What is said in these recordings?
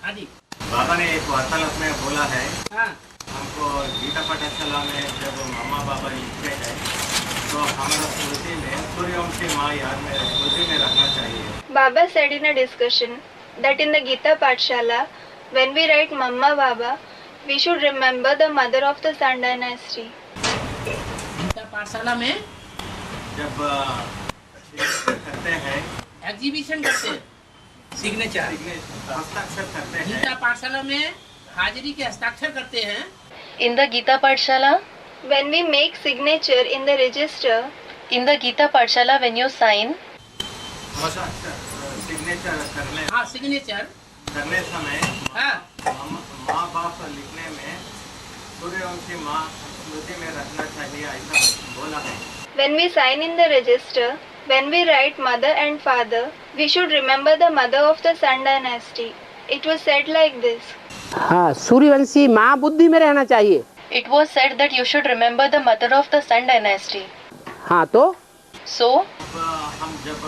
आदि। बाबा ने एक वार्तालाप में बोला है, हाँ, हमको गीता पाठशाला में जब मामा बाबा लिखते हैं तो हमारा स्मृति में सूर्यवंशी माँ याद में स्मृति में रखना चाहिए। Baba said in a discussion that in the Gita Pathshala, when we write Mamma Baba, we should remember the mother of the Sun dynasty. Gita पाठशाला में जब करते हैं एग्जीबिशन करते हैं, सिग्नेचर, हस्ताक्षर करते हैं, गीता पाठशाला में हाजिरी के हस्ताक्षर करते हैं। In the Gita Pathshala, When we make signature in the register, in the Gita Pathshala, when you sign, हस्ताक्षर सिग्नेचर हाँ, सिग्नेचर, करने समय हाँ, माँ बाप लिखने में सूर्यवंशी माँ स्मृति में रखना चाहिए, ऐसा बोला है। when we sign in the register, when we write mother and father, we should remember the mother of the Sun dynasty. It was said like this. हाँ, सूर्यवंशी माँ बुद्धि में रहना चाहिए। it was said that you should remember the mother of the Sun dynasty. हाँ तो So, हम जब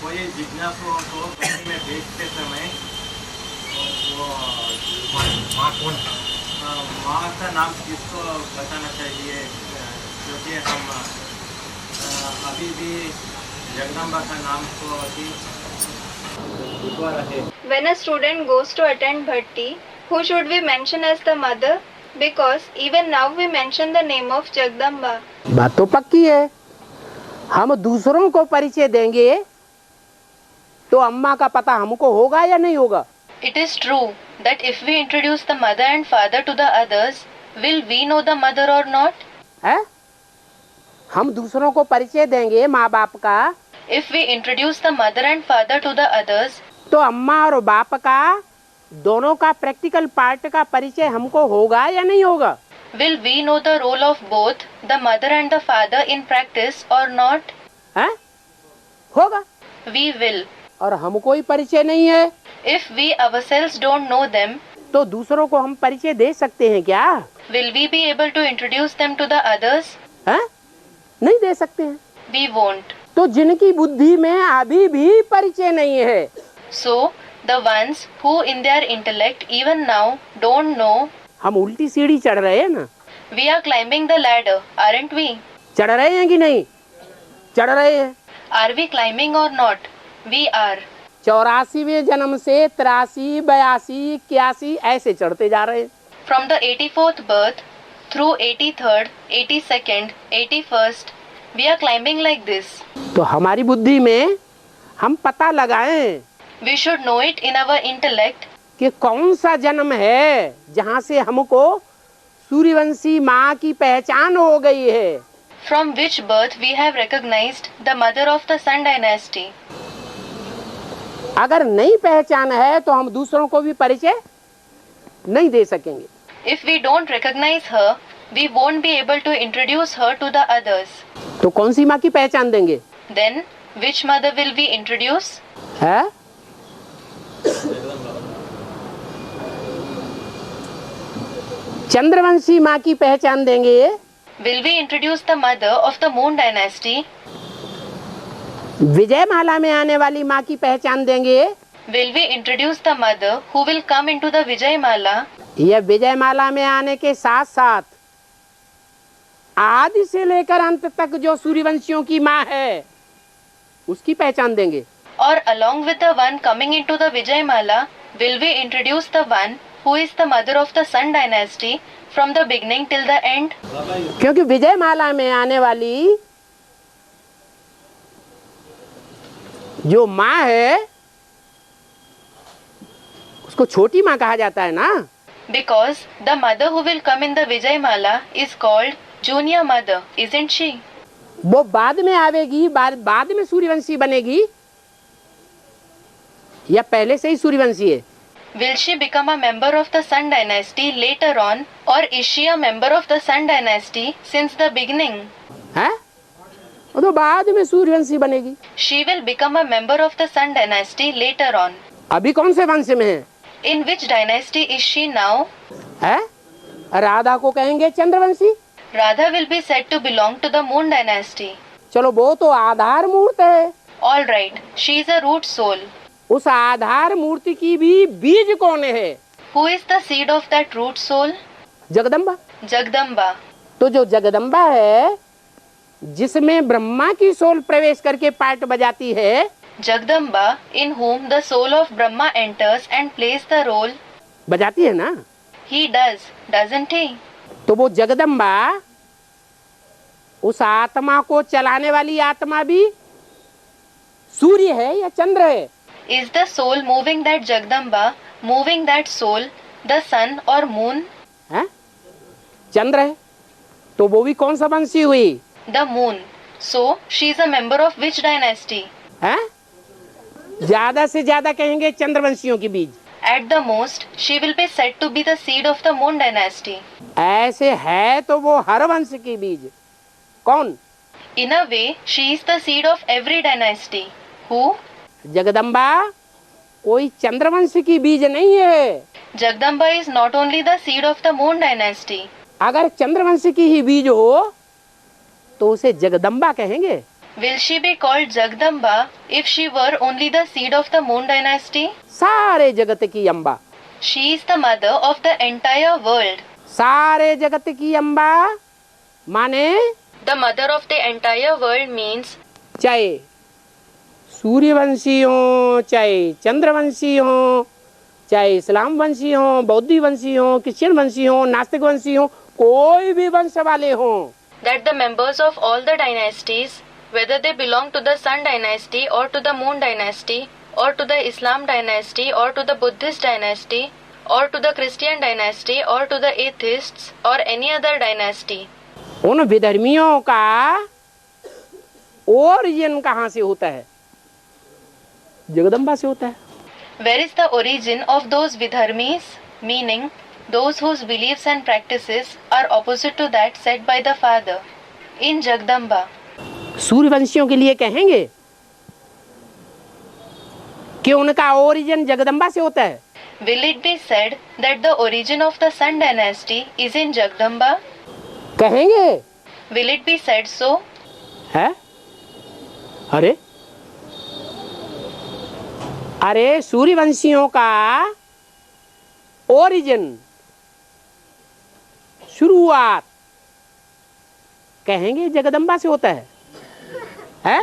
कोई जिज्ञासुओं को कहीं में भेजते समय वो माँ कौन, माँ का नाम किसको बताना चाहिए, क्योंकि हम अभी भी जगदम्बा का नाम को अभी लिखवा रहे। When a student goes to attend Bhatti, who should we mention as the mother? Because even now we mention the name of Jagdamba. बात तो पक्की है। हम दूसरों को परिचय देंगे तो अम्मा का पता हमको होगा या नहीं होगा? it is true that if we introduce the mother and father to the others, will we know the mother or not? है? हम दूसरों को परिचय देंगे माँ बाप का If we introduce the mother and father to the others, तो अम्मा और बाप का दोनों का प्रैक्टिकल पार्ट का परिचय हमको होगा या नहीं होगा? will we know the role of both the mother and the father in practice or not? है? होगा। We will. और हमको ही परिचय नहीं है If we ourselves don't know them, तो दूसरों को हम परिचय दे सकते हैं क्या? will we be able to introduce them to the others? है? नहीं दे सकते हैं। We won't. तो जिनकी बुद्धि में अभी भी परिचय नहीं है, So, the ones who in their intellect even now don't know, हम उल्टी सीढ़ी चढ़ रहे हैं ना? we are climbing the ladder, aren't we? चढ़ रहे हैं कि नहीं? चढ़ रहे हैं। Are we climbing or not? We are. 84वें जन्म से 83, 82, 81 ऐसे चढ़ते जा रहे हैं। From the 84th birth through 83rd, 82nd, 81st, we are climbing like this. तो हमारी बुद्धि में हम पता लगाएं We should know it in our intellect कि कौन सा जन्म है जहाँ से हमको सूर्यवंशी माँ की पहचान हो गई है। from which birth we have recognized the mother of the Sun dynasty. अगर नहीं पहचान है तो हम दूसरों को भी परिचय नहीं दे सकेंगे। If we don't recognize her, we won't be able to introduce her to the others. तो कौन सी माँ की पहचान देंगे? Then, which mother will we introduce? है? चंद्रवंशी माँ की पहचान देंगे, Will we introduce the mother of the Moon dynasty? Vijayamala में आने वाली माँ की पहचान देंगे, Will we introduce the mother who will come into the Vijayamala? या विजयमाला में आने के साथ साथ आदि से लेकर अंत तक जो सूर्यवंशियों की माँ है उसकी पहचान देंगे? Or along with the one coming into the Vijayamala, will we introduce the one who is the mother of the Sun dynasty from the beginning till the end? क्योंकि विजयमाला में आने वाली जो माँ है उसको छोटी माँ कहा जाता है ना? Because the mother who will come in the Vijayamala is called junior mother, isn't she? वो बाद में आवेगी, बाद में सूर्यवंशी बनेगी या पहले से ही सूर्यवंशी है? Will she become a member of the Sun dynasty later on, or is she a member of the Sun dynasty since the beginning? है? वो तो बाद में सूर्यवंशी बनेगी। She will become a member of the Sun dynasty later on. अभी कौन से वंश में है? In which dynasty is she now? है? राधा को कहेंगे Chandravanshi. Radha will be said to belong to the Moon dynasty. चलो वो तो आधार मूर्त है। All right, she is a root soul. उस आधार मूर्ति की भी बीज कौन है? Who is the seed of that root soul? Jagdamba. Jagdamba. तो जो जगदम्बा है जिसमें ब्रह्मा की सोल प्रवेश करके पार्ट बजाती है, Jagdamba, in whom the soul of Brahma enters and plays the role. बजाती है ना, He does, doesn't he? तो वो जगदम्बा उस आत्मा को चलाने वाली आत्मा भी सूर्य है या चंद्र है? Is the soul moving that Jagdamba, moving that soul, the sun or moon? हैं? चंद्र है, तो वो भी कौन सा वंशी हुई? The moon. So, she is a member of which dynasty? हैं? ज्यादा से ज्यादा कहेंगे चंद्रवंशियों की बीज। At the most, she will be said to be the seed of the moon dynasty. ऐसे है तो वो हर वंश की बीज। कौन? In a way, she is the seed of every dynasty. Who? Jagdamba कोई चंद्रवंश की बीज नहीं है। Jagdamba is not only the seed of the moon dynasty. अगर चंद्रवंश की ही बीज हो तो उसे जगदम्बा कहेंगे। Will she be called Jagdamba if she were only the seed of the moon dynasty? सारे जगत की Amba, She is the mother of the entire world. सारे जगत की अम्बा माने The mother of the entire world means चाहे सूर्यवंशी हो, चाहे चंद्रवंशी हो, चाहे इस्लाम वंशी हो, बौद्धी वंशी हो, क्रिश्चियन वंशी हो, नास्तिक वंशी हो, कोई भी वंश वाले हो, that the members of all the dynasties, whether they belong to the Sun dynasty or to the Moon dynasty or to the Islam dynasty or to the Buddhist dynasty or to the Christian dynasty or to the atheists or any other dynasty, उन विधर्मियों का origin कहाँ से होता है? जगदम्बा से होता है। where is the origin of those vidharmis, meaning those whose beliefs and practices are opposite to that set by the father, in Jagdamba. सूर्यवंशियों के लिए कहेंगे कि उनका ओरिजिन जगदम्बा से होता है। Will it be said that the origin of the Sun dynasty is in Jagdamba? कहेंगे Will it be said so? है? अरे अरे सूर्यवंशियों का ओरिजिन, शुरुआत कहेंगे जगदम्बा से होता है। हैं?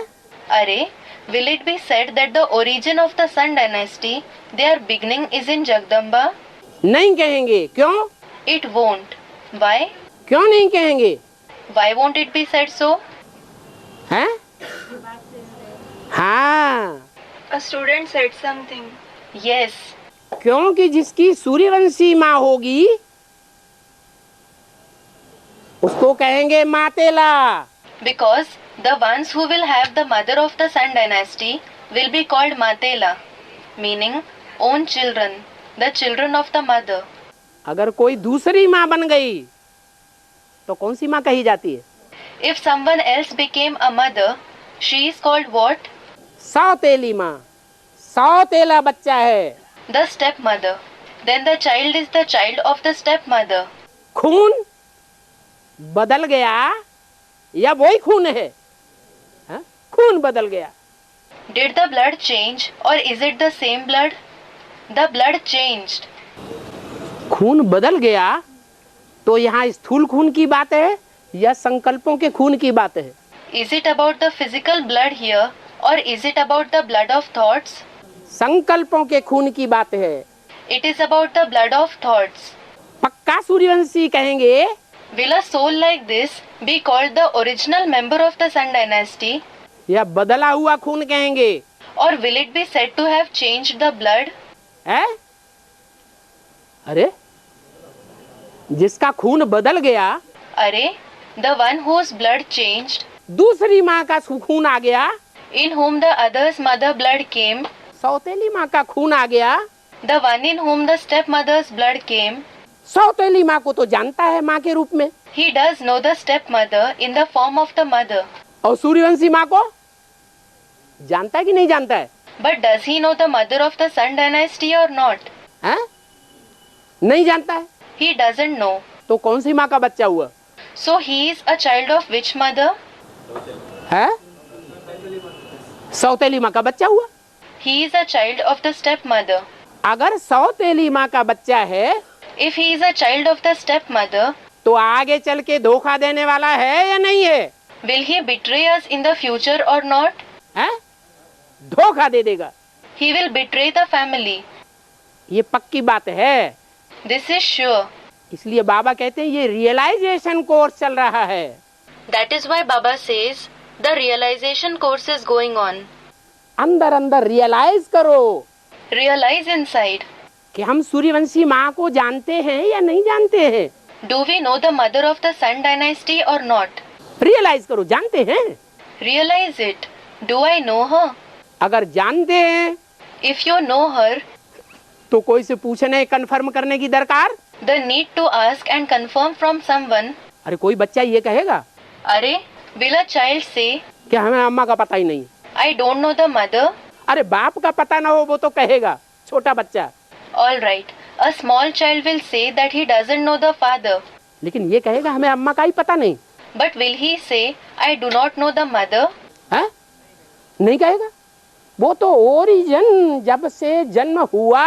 Array, will it be said that the origin of the Sun dynasty, their beginning is in Jagdamba? नहीं कहेंगे। क्यों? It won't. Why? क्यों नहीं कहेंगे? Why won't it be said so? हैं? हाँ, A student said something. Yes, क्योंकि जिसकी सूर्यवंशी माँ होगी उसको कहेंगे मातेला। because the ones who will have the mother of the Sun dynasty will be called Matela, meaning own children, the children of the mother. अगर कोई दूसरी माँ बन गई तो कौन सी माँ कही जाती है? If someone else became a mother, she is called what? सौतेली माँ। सौतेला बच्चा है। The stepmother. Then the child is the child of the stepmother. खून बदल गया या वही खून है? हाँ? खून बदल गया। Did the blood change or is it the same blood? The blood changed. खून बदल गया तो यहाँ स्थूल खून की बात है या संकल्पों के खून की बात है? Is it about the physical blood here or is it about the blood of thoughts? संकल्पों के खून की बात है। It is about the blood of thoughts. पक्का सूर्यवंशी कहेंगे Will a soul like this be called the original member of the Sun dynasty या बदला हुआ खून कहेंगे? or will it be said to have changed the blood? है? अरे जिसका खून बदल गया, Array, the one whose blood changed, दूसरी माँ का खून आ गया, in whom the other's mother blood came, सौतेली माँ का खून आ गया। the one in whom the stepmother's blood came, सौतेली माँ को तो जानता है माँ के रूप में, he does know the stepmother in the form of the mother. और सूर्यवंशी माँ को जानता है कि नहीं जानता है? But does he know the mother of the Sun dynasty or not? हैं? नहीं जानता है। He doesn't know. तो कौन सी माँ का बच्चा हुआ? So he is a child of which mother? है? सौतेली माँ का बच्चा हुआ। He is a child of the stepmother. अगर सौतेली माँ का बच्चा है if he is a child of the stepmother, तो आगे चल के धोखा देने वाला है या नहीं है? will he betray us in the future or not? हैं? धोखा दे देगा, He will betray the family. ये पक्की बात है। This is sure. इसलिए बाबा कहते हैं ये रियलाइजेशन कोर्स चल रहा है। That is why Baba says the realization course is going on. अंदर अंदर रियलाइज करो Realize inside. कि हम सूर्यवंशी माँ को जानते हैं या नहीं जानते हैं। Do we know the mother of the Sun dynasty or not? Realise करो, जानते हैं। Realize it. Do I know her? अगर जानते हैं If you know her, तो कोई से पूछने कन्फर्म करने की दरकार। the need to ask and confirm from someone. अरे कोई बच्चा ये कहेगा Arey, will a child say, कि हमें अम्मा का पता ही नहीं। I don't know the mother? अरे बाप का पता ना हो वो तो कहेगा, छोटा बच्चा। All right. A small child will say that he doesn't know the father. लेकिन ये कहेगा हमें अम्मा का ही पता नहीं But will he say, I do not know the mother? है? नहीं कहेगा। वो तो ओरिजिन जब से जन्म हुआ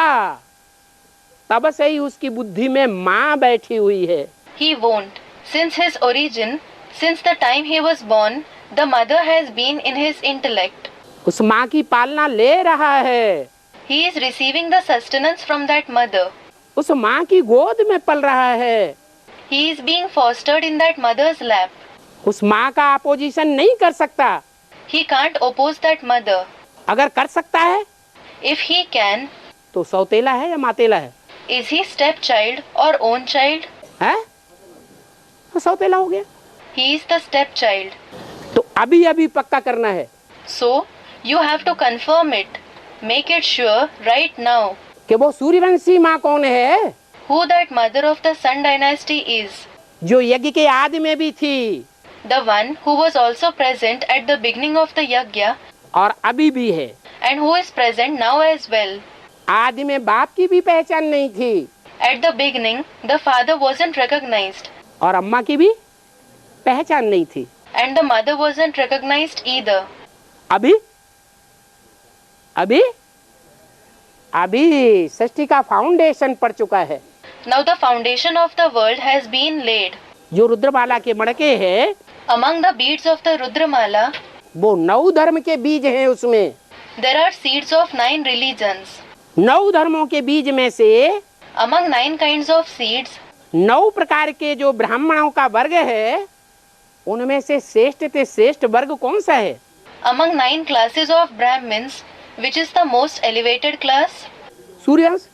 तब से ही उसकी बुद्धि में माँ बैठी हुई है। He won't. Since his origin, since the time he was born, the mother has been in his intellect. उस माँ की पालना ले रहा है, He is receiving the sustenance from that mother. उस माँ की गोद में पल रहा है, He is being fostered in that mother's lap. उस माँ का अपोजिशन नहीं कर सकता। He can't oppose that mother. अगर कर सकता है If he can, तो सौतेला है या मातेला है? is he stepchild or own child? है? तो सौतेला हो गया। He is the stepchild. तो अभी अभी पक्का करना है So, you have to confirm it. Make it sure right now. कि वो सूर्यवंशी माँ कौन है, Who that mother of the Sun dynasty is. जो यज्ञ के आदि में भी थी The one who was also present at the beginning of the yajna और अभी भी है। and who is present now as well. आदि में बाप की भी पहचान नहीं थी At the beginning, the father wasn't recognized और अम्मा की भी पहचान नहीं थी। and the mother wasn't recognized either. अभी अभी अभी सृष्टि का फाउंडेशन पड़ चुका है। Now the foundation of the world has been laid. जो रुद्रमाला के मड़के हैं Among the beads of the Rudramala, वो 9 धर्म के बीज हैं। उसमें there are seeds of 9 religions. 9 धर्मों के बीज में से Among 9 kinds of seeds, 9 प्रकार के जो ब्राह्मणों का वर्ग है उनमें से श्रेष्ठ से श्रेष्ठ वर्ग कौन सा है? among 9 classes of Brahmins, which is the most elevated class? Suryavansh.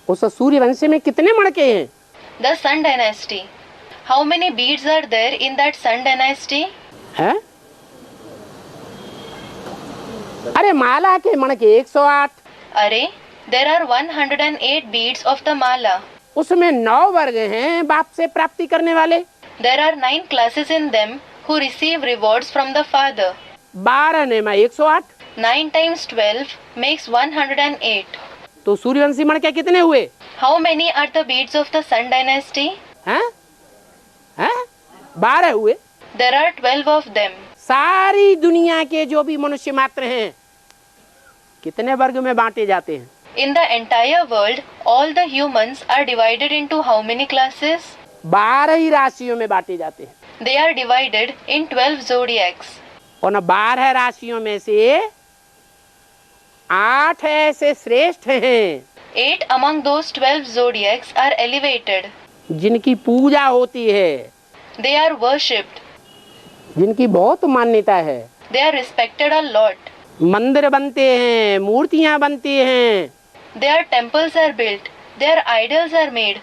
उस सूर्यवंश में कितने मड़के हैं? The Sun dynasty. How many beads are there in that Sun dynasty? है? अरे माला के मणके 108, Arey, there are 108 beads of the mala. उसमें 9 वर्ग हैं बाप से प्राप्ति करने वाले। There are 9 classes in them who receive rewards from the father. 12 ने 108, 9 times 12 makes 108. तो सूर्यवंशी मणके कितने हुए? How many are the beads of the Sun dynasty? हैं? हैं? 12 हुए। There are 12 of them. सारी दुनिया के जो भी मनुष्य मात्र हैं कितने वर्ग में बांटे जाते हैं? In the entire world, all the humans are divided into how many classes? 12 ही राशियों में बांटे जाते हैं। They are divided in 12 zodiacs. और न 12 राशियों में से 8 ऐसे श्रेष्ठ हैं 8 among those 12 zodiacs are elevated. जिनकी पूजा होती है, They are worshipped. जिनकी बहुत मान्यता है। They are respected a lot. मंदिर बनते हैं, मूर्तियां बनती हैं Their temples are built. Their idols are made.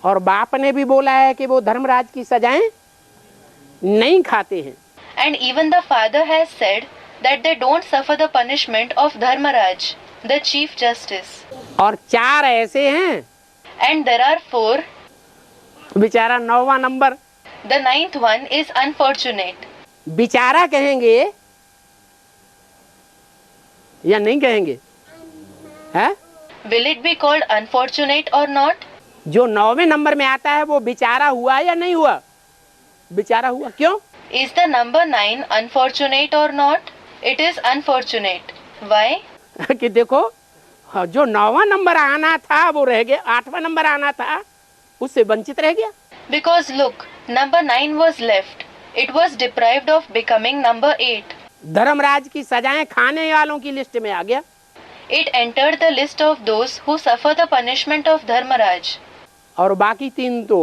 और बाप ने भी बोला है कि वो धर्मराज की सजाएं नहीं खाते हैं। And even the father has said that they don't suffer the punishment of Dharmaraj, the chief justice. और 4 ऐसे हैं And there are 4. बेचारा 9वां number, The 9th one is unfortunate. बेचारा कहेंगे या नहीं कहेंगे? है? Will it be called unfortunate or not? जो 9वें नंबर में आता है वो बेचारा हुआ या नहीं हुआ? बेचारा हुआ। क्यों? Is the number 9 unfortunate or not? It is unfortunate. Why? कि देखो हाँ, जो 9वां नंबर आना था वो रह गया, 8वां नंबर आना था उससे वंचित रह गया। Because look, number 9 was left. It was deprived of becoming number 8. Dharmaraj की सजाएं खाने वालों की लिस्ट में आ गया। It entered the list of those who suffer the punishment of Dharmaraj. और बाकी 3 तो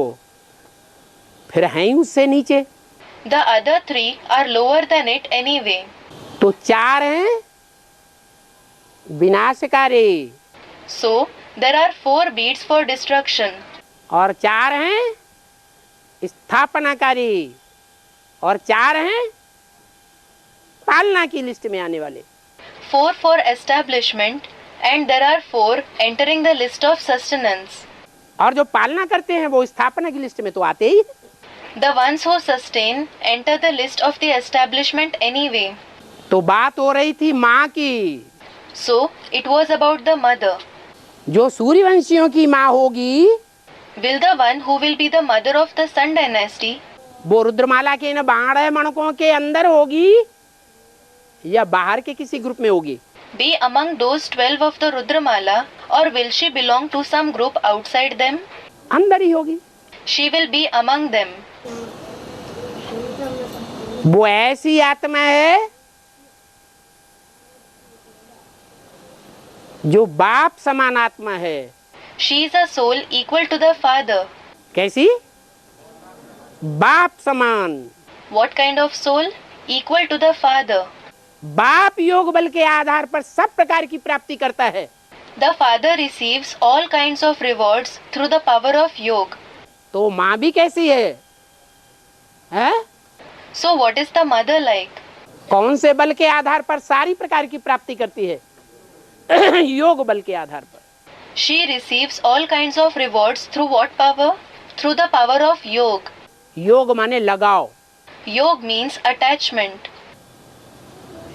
फिर हैं ही उससे नीचे। The other 3 are lower than it anyway. तो 4 हैं विनाशकारी So, there are 4 beads for destruction. और 4 हैं स्थापनाकारी और 4 हैं पालना की लिस्ट में आने वाले। 4 for establishment and there are 4 entering the list of sustenance. और जो पालना करते हैं वो स्थापना की लिस्ट में तो आते ही। The ones who sustain enter the list of the establishment anyway. तो बात हो रही थी माँ की। So, it was about the mother. जो सूर्यवंशियों की माँ होगी Will the one who will be the mother of the Sun dynasty वो रुद्रमाला के इन 12 मणकों के अंदर होगी या बाहर के किसी ग्रुप में होगी? be among those 12 of the Rudramala or will she belong to some group outside them? अंदर ही होगी। She will be among them. वो ऐसी आत्मा है जो बाप समान आत्मा है। She is a soul equal to the father. कैसी? बाप समान। What kind of soul? Equal to the father. बाप योग बल के आधार पर सब प्रकार की प्राप्ति करता है। The father receives all kinds of rewards through the power of yoga. तो माँ भी कैसी है? हैं? So what is the mother like? कौन से बल के आधार पर सारी प्रकार की प्राप्ति करती है? योग बल के आधार पर। She receives all kinds of rewards through what power? Through the power of yoga. योग माने लगाव, Yoga means attachment.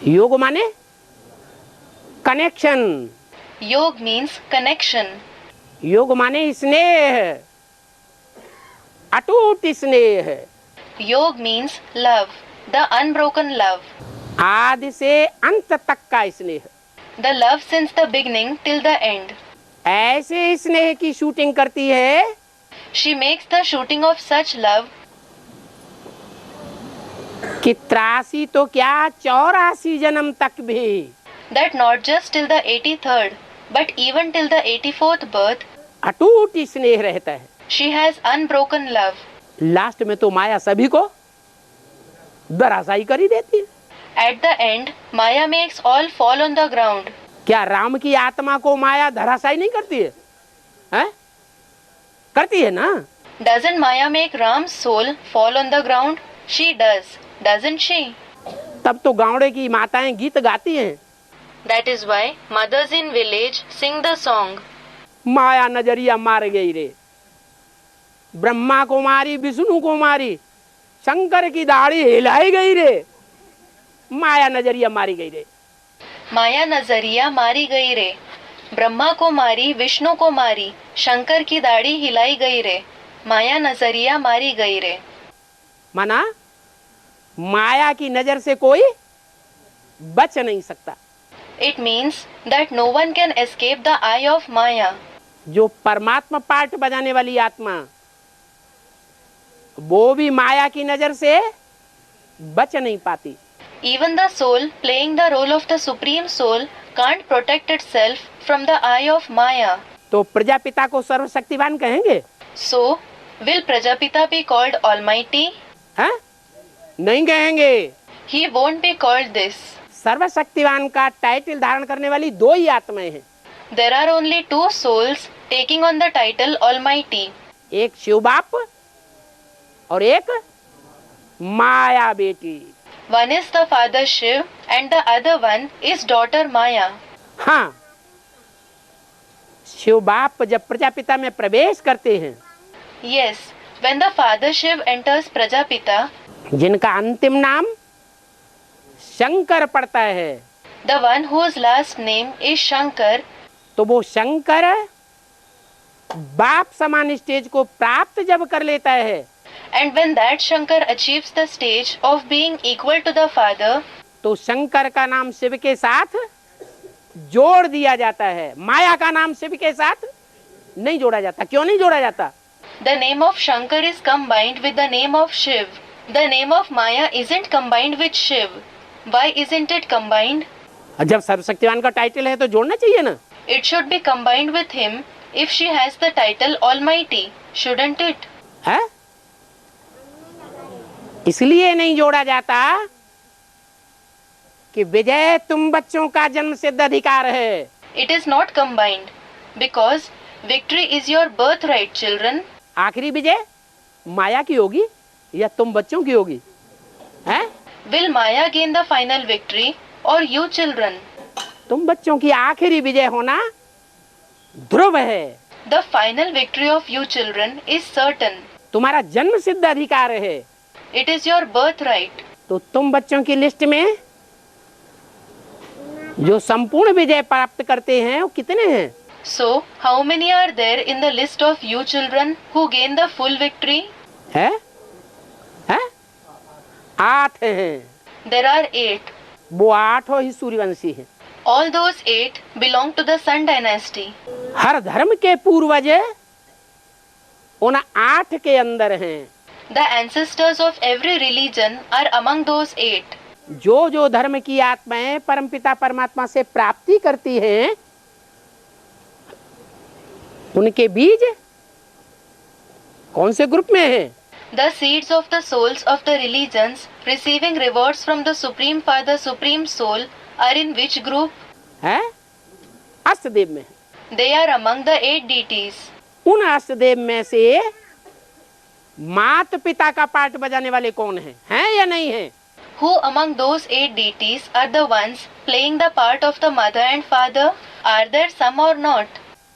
योग माने कनेक्शन, Yoga means connection. योग माने स्नेह, अटूट स्नेह, Yoga means love, the unbroken love. आदि से अंत तक का स्नेह। The love since the beginning till the end. ऐसे स्नेह की शूटिंग करती है She makes the shooting of such love कि 83 तो क्या 84 जन्म तक भी that not just till the 83rd, but even till the 84th birth, अटूट स्नेह रहता है। she has unbroken love. Last में तो माया सभी को धराशायी कर ही देती है। At the end, Maya makes all fall on the ground. क्या राम की आत्मा को माया धराशायी नहीं करती है? हैं? करती है ना? Doesn't Maya make Ram's soul fall on the ground? She does, doesn't she? तब तो गाँवड़े की माताएं गीत गाती हैं। That is why mothers in village sing the song. माया नजरिया मार गई रे, ब्रह्मा को मारी, विष्णु को मारी, शंकर की दाढ़ी हिलाई गई रे, माया नजरिया मारी गई रे। माया नजरिया मारी गई रे, ब्रह्मा को मारी, विष्णु को मारी, शंकर की दाढ़ी हिलाई गई रे, माया नजरिया मारी गई रे। माना माया की नजर से कोई बच नहीं सकता। It means that no one can escape the eye of Maya. जो परमात्मा पार्ट बजाने वाली आत्मा वो भी माया की नजर से बच नहीं पाती। Even the soul playing the role of the supreme soul can't protect itself from the eye of Maya. तो प्रजापिता को सर्वशक्तिवान कहेंगे? So, will Prajapita be called Almighty? हैं? नहीं कहेंगे। He won't be called this. सर्वशक्तिवान का टाइटल धारण करने वाली 2 ही आत्माएं हैं। There are only 2 souls taking on the title Almighty. एक शिव बाप और एक माया बेटी। One is the father Shiv and the other one is daughter Maya. हाँ, शिव बाप जब प्रजापिता में प्रवेश करते हैं, Yes, when the father Shiv enters Prajapita, जिनका अंतिम नाम शंकर पड़ता है, the one whose last name is Shankar, तो वो शंकर बाप समान स्टेज को प्राप्त जब कर लेता है, and when that Shankar achieves the stage of being equal to the father, तो शंकर का नाम शिव के साथ जोड़ दिया जाता है, माया का नाम शिव के साथ नहीं जोड़ा जाता। क्यों नहीं जोड़ा जाता? The name of Shankar is combined with the name of Shiv. The name of Maya isn't combined with Shiv. Why isn't it combined? जब सर्वशक्तिवान का टाइटल है तो जोड़ना चाहिए ना। It should be combined with him if she has the title Almighty, shouldn't it? है? इसलिए नहीं जोड़ा जाता कि विजय तुम बच्चों का जन्म सिद्ध अधिकार है। It is not combined because victory is your birthright, children. आखिरी विजय माया की होगी या तुम बच्चों की होगी? हैं? Will Maya gain the final victory or you, children? तुम बच्चों की आखिरी विजय होना ध्रुव है। The final victory of you, children, is certain. तुम्हारा जन्म सिद्ध अधिकार है। It is your birthright. तो तुम बच्चों की लिस्ट में जो संपूर्ण विजय प्राप्त करते हैं वो कितने हैं? So, how many are there in the list of you, children, who gain the full victory? है? 8 हैं। There are 8. वो 8 ही सूर्यवंशी हैं। All those 8 belong to the Sun dynasty. हर धर्म के पूर्वज उन 8 के अंदर हैं। The ancestors of every religion are among those 8. जो धर्म की आत्माएं परमपिता परमात्मा से प्राप्ति करती हैं उनके बीज कौन से ग्रुप में हैं? The seeds of the souls of the religions receiving rewards from the Supreme Father, Supreme Soul are in which group? है? अष्टदेव में। They are among the 8 deities. उन अष्टदेव में से माता पिता का पार्ट बजाने वाले कौन हैं या नहीं हैं? Who among those 8 deities are the ones playing the part of the mother and father? Are there some or not?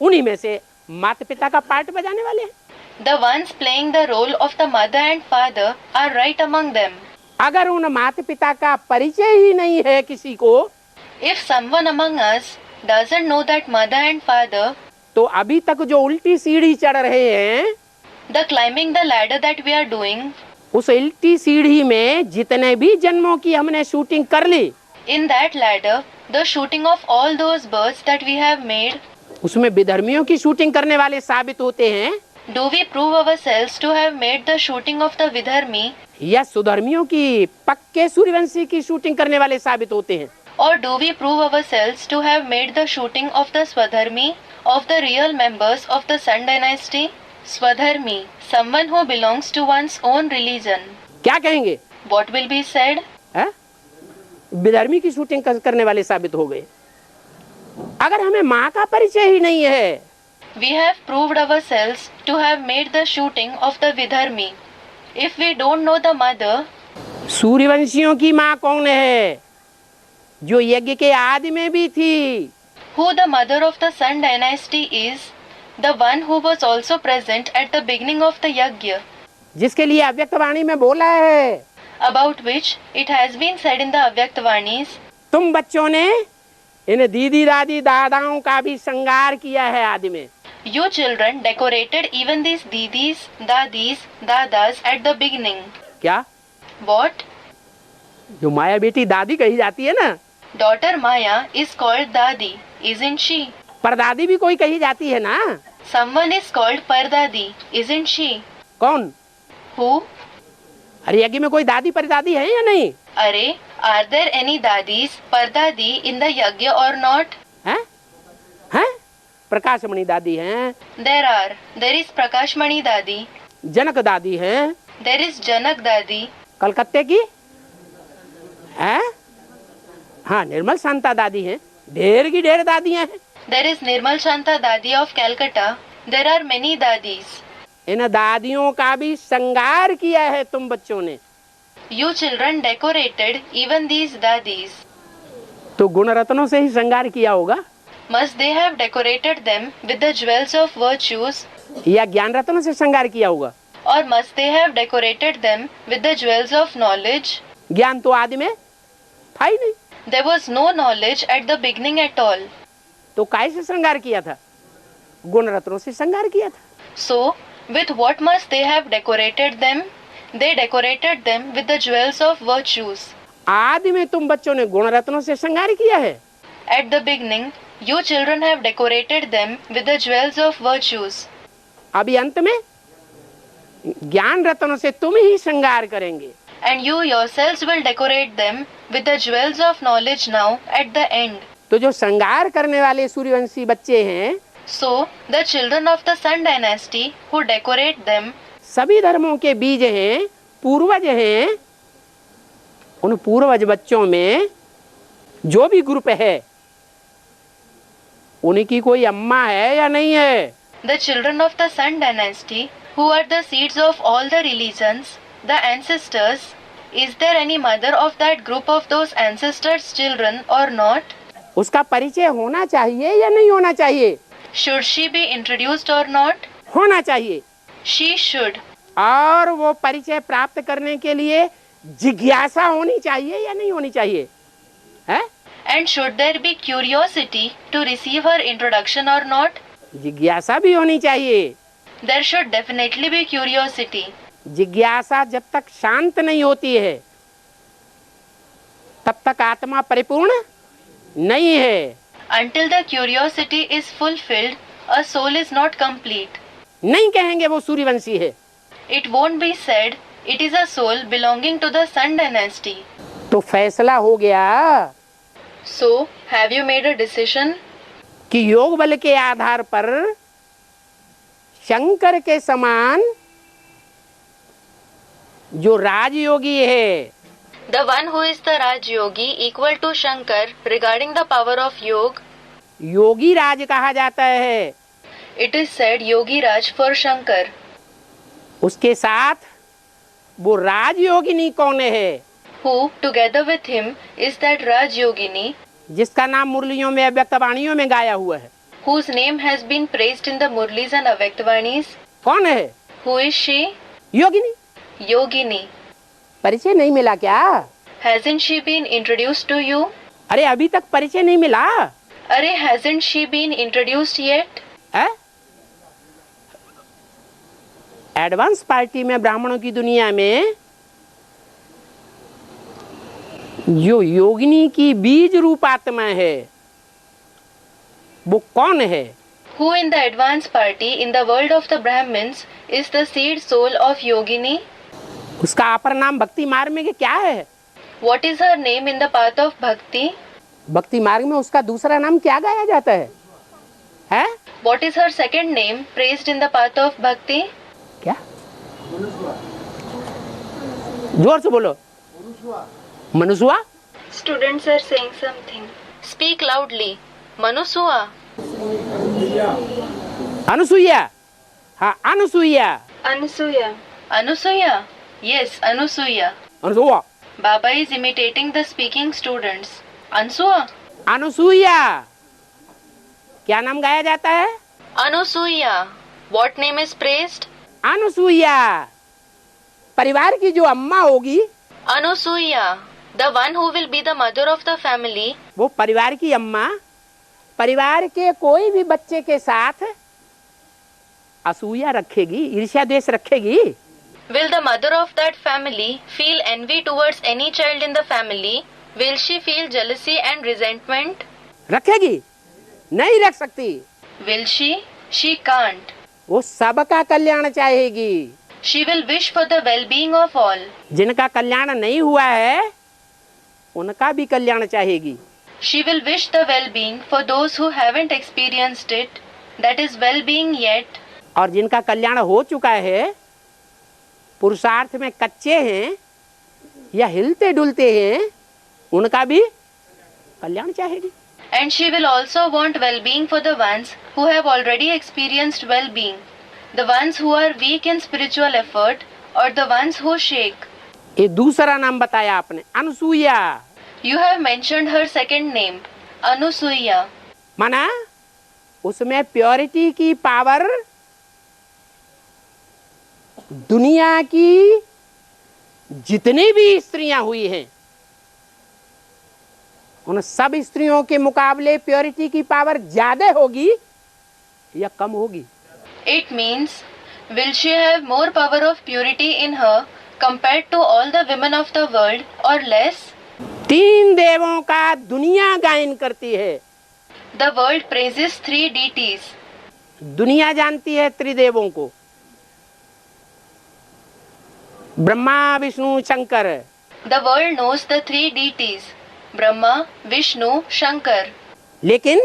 उन्हीं में से माता पिता का पार्ट बजाने वाले हैं। The ones playing the role of the mother and father are right among them. अगर उन माता पिता का परिचय ही नहीं है किसी को, If someone among us doesn't know that mother and father, तो अभी तक जो उल्टी सीढ़ी चढ़ रहे हैं, the climbing the ladder that we are doing, उस उल्टी सीढ़ी में जितने भी जन्मों की हमने शूटिंग कर ली, in that ladder, the shooting of all those births that we have made, उसमें विधर्मियों की शूटिंग करने वाले साबित होते हैं do we prove ourselves to have made the shooting of the Vidharmi, या सुधर्मियों की पक्के सूर्यवंशी की शूटिंग करने वाले साबित होते हैं? or do we prove ourselves to have made the shooting of the Swadharmi, of the real members of the Sun dynasty? Swadharmi, someone who belongs to one's own religion. क्या कहेंगे? What will be said? है? विधर्मी की shooting करने वाले साबित हो गए। अगर हमें माँ का परिचय ही नहीं है, We have proved ourselves to have made the shooting of the Vidharmi. If we don't know the mother, सूर्यवंशियों की माँ कौन है जो यज्ञ के आदि में भी थी? who the mother of the Sun dynasty is, the one who was also present at the beginning of the yajna, जिसके लिए अव्यक्त वाणी में बोला है, about which it has been said in the Avyaktvani's, तुम बच्चों ने इन दीदी दादी दादाओं का भी श्रृंगार किया है आदि में। you children decorated even these didis, dadis, dadas at the beginning. क्या? What? जो माया बेटी दादी कही जाती है ना, Daughter Maya is called Dadi, isn't she? परदादी भी कोई कही जाती है ना? Someone is called Pardadi, isn't she? कौन? Who? अरे यज्ञ में कोई दादी परदादी है या नहीं? Arey, are there any dadis, Pardadi in the yajna or not? हैं? हैं? प्रकाशमणि दादी हैं, There are. There is Prakashmani Dadi. जनक दादी हैं, There is Janak Dadi. कलकत्ते की हैं? हाँ, निर्मल शांता दादी हैं, ढेर की ढेर दादियां हैं। There is Nirmal Shanta Dadi of Calcutta. There are many dadis. इन दादियों का भी श्रृंगार किया है तुम बच्चों ने। You children decorated even these dadis. तो गुण रत्नों से ही श्रृंगार किया होगा Must they have decorated them with the jewels of virtues, या ज्ञान रत्नों से श्रृंगार किया होगा? or must they have decorated them with the jewels of knowledge? ज्ञान तो आदि में था ही नहीं, There was no knowledge at the beginning at all. तो काय से श्रृंगार किया था? गुण रत्नों से श्रृंगार किया था। So, with what must they have decorated them? They decorated them with the jewels of virtues. आदि में तुम बच्चों ने गुण रत्नों से श्रृंगार किया है। At the beginning, you children have decorated them with the jewels of virtues. अभी अंत में ज्ञान रत्नों से तुम ही श्रृंगार करेंगे। And you yourselves will decorate them with the jewels of knowledge now at the end. तो जो श्रृंगार करने वाले सूर्यवंशी बच्चे हैं, So, the children of the Sun dynasty who decorate them, सभी धर्मों के बीज हैं, पूर्वज हैं। उन पूर्वज बच्चों में जो भी ग्रुप है, उनकी कोई अम्मा है या नहीं है? the children of the Sun dynasty who are the seeds of all the religions, the ancestors, is there any mother of that group of those ancestors' children or not? उसका परिचय होना चाहिए या नहीं होना चाहिए? Should she be introduced or not? होना चाहिए। She should. और वो परिचय प्राप्त करने के लिए जिज्ञासा होनी चाहिए या नहीं होनी चाहिए? है? And should there be curiosity to receive her introduction or not? जिज्ञासा भी होनी चाहिए। There should definitely be curiosity. जिज्ञासा जब तक शांत नहीं होती है, तब तक आत्मा परिपूर्ण नहीं है। Until the curiosity is fulfilled, a soul is not complete. नहीं कहेंगे वो सूर्यवंशी है। It won't be said it is a soul belonging to the Sun dynasty. तो फैसला हो गया So, have you made a decision? कि योग बल के आधार पर शंकर के समान जो राजयोगी है, The one who is the Raj Yogi equal to Shankar regarding the power of yoga, योगी राज कहा जाता है। it is said Yogi Raj for Shankar. उसके साथ वो राजयोगिनी कौन है? Who, together with him, is that Raj Yogini, जिसका नाम मुरलियों में अव्यक्त वाणियों में गाया हुआ है। whose name has been praised in the Murlis and Avaktvanis? कौन है? Who is she? Yogini. Yogini. परिचय नहीं मिला क्या? Hasn't she been introduced to you? अरे अभी तक परिचय नहीं मिला Arey, hasn't she been introduced yet? है? एडवांस पार्टी में ब्राह्मणों की दुनिया में जो योगिनी की बीज रूप आत्मा है, वो कौन है? Who in the advanced party in the world of the Brahmins is the seed soul of Yogini? उसका अपर नाम भक्ति मार्ग में क्या है? What is her name in the path of Bhakti? भक्ति मार्ग में उसका दूसरा नाम क्या गाया जाता है? है? What is her second name praised in the path of Bhakti? क्या? जोर से बोलो। मनुष्वा? Students are saying something. Speak loudly. Manusua. Anusuiya. हाँ, Anusuiya. Anasuya. Anusuya. Yes, Anusuya. अनुसुआ। Baba is imitating the speaking students. Ansua. Anusuiya. क्या नाम गाया जाता है? Anusuya. What name is praised? Anusuiya. परिवार की जो अम्मा होगी, Anusuya. The one who will be the mother of the family. वो परिवार की अम्मा परिवार के कोई भी बच्चे के साथ असूया रखेगी, ईर्ष्या द्वेष रखेगी। Will the mother of that family feel envy towards any child in the family? Will she feel jealousy and resentment? रखेगी? नहीं रख सकती। Will she? She can't. वो सबका कल्याण चाहेगी। She will wish for the well-being of all. जिनका कल्याण नहीं हुआ है, उनका भी कल्याण चाहेगी। She will wish the well-being for those who haven't experienced it, that is well-being yet. और जिनका कल्याण हो चुका है, पुरुषार्थ में कच्चे हैं या हिलते डुलते हैं, उनका भी कल्याण चाहेगी। And she will also want well-being for the ones who have already experienced well-being, the ones who are weak in spiritual effort or the ones who shake. ये दूसरा नाम बताया आपने, Anusuya. You have mentioned her second name, Anusuya. माना उसमें purity की power दुनिया की जितनी भी स्त्रियां हुई हैं, उन सब स्त्रियों के मुकाबले प्योरिटी की पावर ज्यादा होगी या कम होगी? It means, will she have more power of purity in her compared to all the women of the world or less? तीन देवों का दुनिया गायन करती है। The world praises three deities. दुनिया जानती है त्रिदेवों को, Brahma Vishnu Shankar. The world knows the three deities, Brahma, Vishnu, Shankar. लेकिन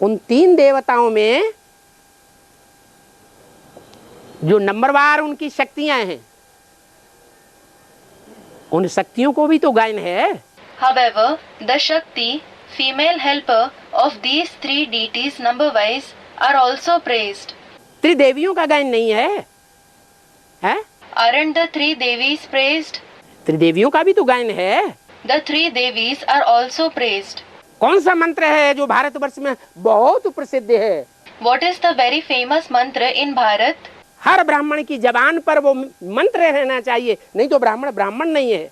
उन तीन देवताओं में जो नंबरवार उनकी शक्तियां हैं, उन शक्तियों को भी तो गायन है। However, the Shakti, female helper of these three deities number-wise, are also praised. त्रिदेवियों का गायन नहीं है, है? Aren't the three Devis praised? त्रिदेवियों का भी तो गायन है। The three Devis are also praised. कौन सा मंत्र है जो भारतवर्ष में बहुत प्रसिद्ध है? What is the very famous mantra in Bharat? हर ब्राह्मण की जबान पर वो मंत्र रहना चाहिए, नहीं तो ब्राह्मण ब्राह्मण नहीं है।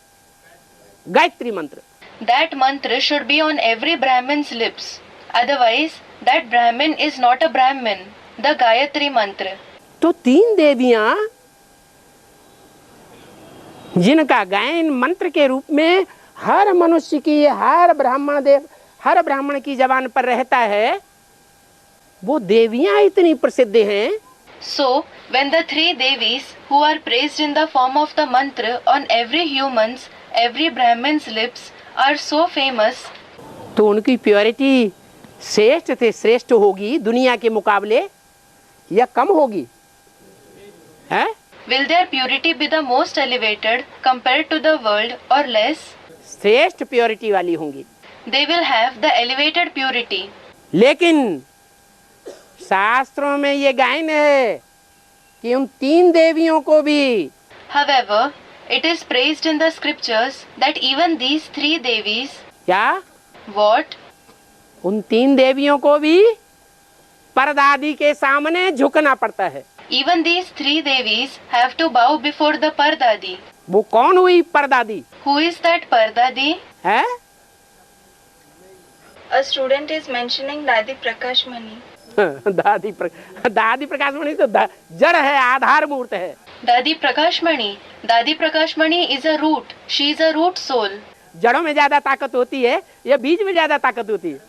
गायत्री मंत्र। That mantra should be on every Brahmin's lips. Otherwise, that Brahmin is not a Brahmin. The Gayatri mantra. तो तीन देवियां जिनका गायन मंत्र के रूप में हर मनुष्य की, हर ब्राह्मण की जबान पर रहता है, वो देवियां इतनी प्रसिद्ध हैं। So, when the three Devis who are praised in the form of the mantra on every human's, every Brahmin's lips are so famous, तो उनकी प्योरिटी श्रेष्ठ से श्रेष्ठ होगी दुनिया के मुकाबले या कम होगी? है? will their purity be the most elevated compared to the world or less? श्रेष्ठ प्योरिटी वाली होंगी। They will have the elevated purity. लेकिन शास्त्रों में ये गायन है कि उन तीन देवियों को भी However, it is praised in the scriptures that even these three Devis, क्या what? उन तीन देवियों को भी परदादी के सामने झुकना पड़ता है। Even these three Devis have to bow before the Pardadi. वो कौन हुई परदादी? Who is that Pardadi? है? A student is mentioning Dadi Prakashmani. दादी प्रकाश मणि तो जड़ है, आधार मूर्त है। Dadi Prakashmani. Dadi Prakashmani is a root. She is a root soul. जड़ों में ज्यादा ताकत होती है या बीज में ज्यादा ताकत होती है?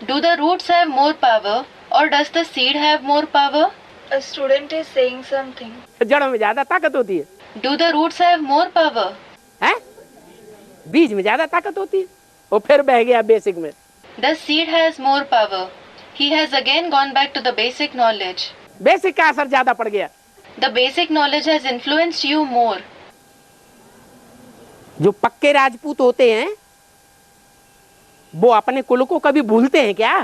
Do the roots have more power or does the seed have more power? A student is saying something. जड़ों में ज्यादा ताकत होती है। Do the roots have more power? हैं? बीज में ज्यादा ताकत होती है। वो फिर बह गया बेसिक में। The seed has more power. He has again gone back to the basic knowledge. Basic का असर ज्यादा पड़ गया। The basic knowledge has influenced you more. जो पक्के राजपूत होते हैं वो अपने कुल को कभी भूलते हैं क्या?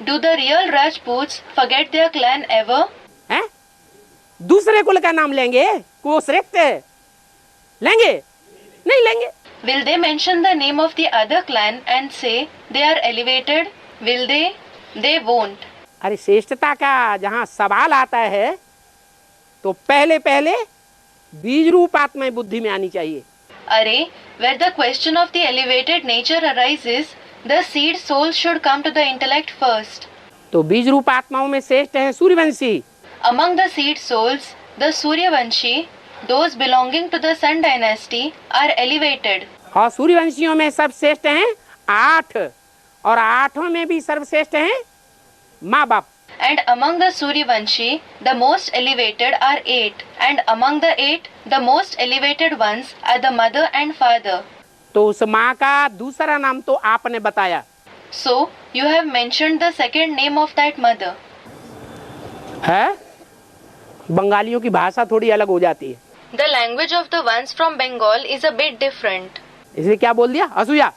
Do the real Rajputs forget their clan ever? हैं? दूसरे कुल का नाम लेंगे कि वो श्रेष्ठ है? लेंगे? नहीं लेंगे। Will they mention the name of the other clan and say they are elevated? Will they? They won't. अरे श्रेष्ठता का जहाँ सवाल आता है तो पहले बीज रूप आत्मा बुद्धि में आनी चाहिए। Array, where the question of the elevated nature arises, the seed soul should come to the intellect first. तो बीज रूप आत्माओं में श्रेष्ठ हैं Suryavanshi. Among the seed souls, the Suryavanshi, those belonging to the Sun dynasty, are elevated. और सूर्यवंशियों में सब श्रेष्ठ हैं 8, और 8 में भी सर्वश्रेष्ठ हैं माँ बाप। And among the Suryavanshi, the most elevated are 8, and among the 8, the most elevated ones are the mother and father. तो उस माँ का दूसरा नाम तो आपने बताया। So, you have mentioned the second name of that mother. है? बंगालियों की भाषा थोड़ी अलग हो जाती है। The language of the ones from Bengal is a bit different. इसलिए क्या बोल दिया? असूया।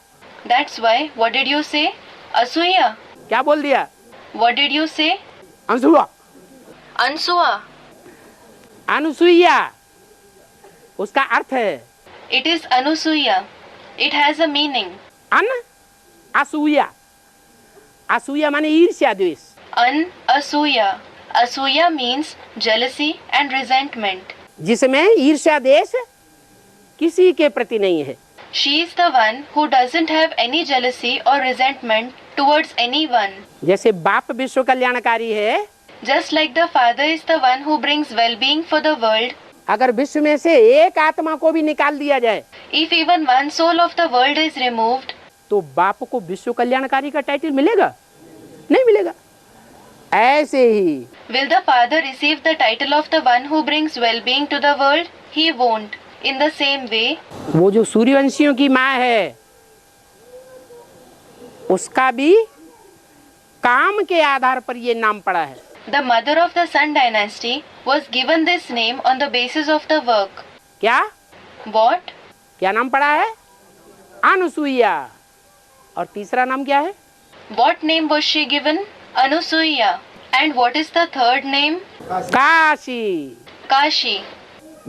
That's why, what did you say? Asuya. क्या बोल दिया? What did you say? अंसुआ। Ansua. Anusuiya उसका अर्थ है It is Anusuya. It has a meaning. अन असूया। असूया माने ईर्ष्या द्वेष। Asuya. Asuya means jealousy and resentment. जिसमें ईर्ष्या देश किसी के प्रति नहीं है। She is the one who doesn't have any jealousy or resentment towards anyone. जैसे बाप विश्व कल्याणकारी है, Just like the father is the one who brings well-being for the world, अगर विश्व में से एक आत्मा को भी निकाल दिया जाए If even one soul of the world is removed, तो बाप को विश्व कल्याणकारी का टाइटल मिलेगा? नहीं मिलेगा। ऐसे ही will the father receive the title of the one who brings well-being to the world? He won't. In the same way, वो जो सूर्यवंशियों की माँ है उसका भी काम के आधार पर ये नाम पड़ा है। the mother of the Sun dynasty was given this name on the basis of the work. क्या What? क्या नाम पड़ा है? अनुसुईया। और तीसरा नाम क्या है? What name was she given? Anusuya. And what is the third name? Kashi. Kashi.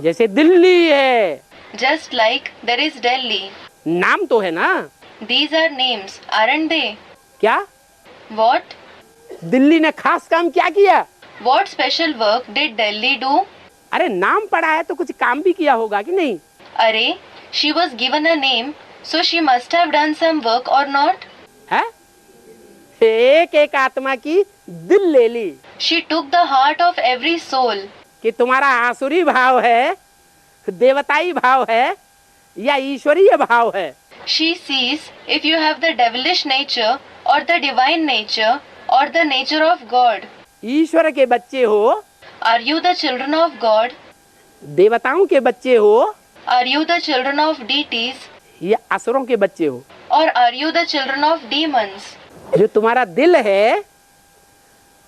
जैसे दिल्ली है, Just like there is Delhi. नाम तो है ना? These are names, aren't they? क्या What? दिल्ली ने खास काम क्या किया? What special work did Delhi do? अरे नाम पड़ा है तो कुछ काम भी किया होगा कि नहीं? Arey, she was given a name, so she must have done some work or not? है? एक एक आत्मा की दिल ले ली She took the heart of every soul. कि तुम्हारा आसुरी भाव है, देवताई भाव है या ईश्वरीय भाव है। She sees if you have the devilish nature or the divine nature or the nature of God. ईश्वर के बच्चे हो, Are you the children of God? देवताओं के बच्चे हो Are you the children of deities? या असुरों के बच्चे हो। Or are you the children of demons? जो तुम्हारा दिल है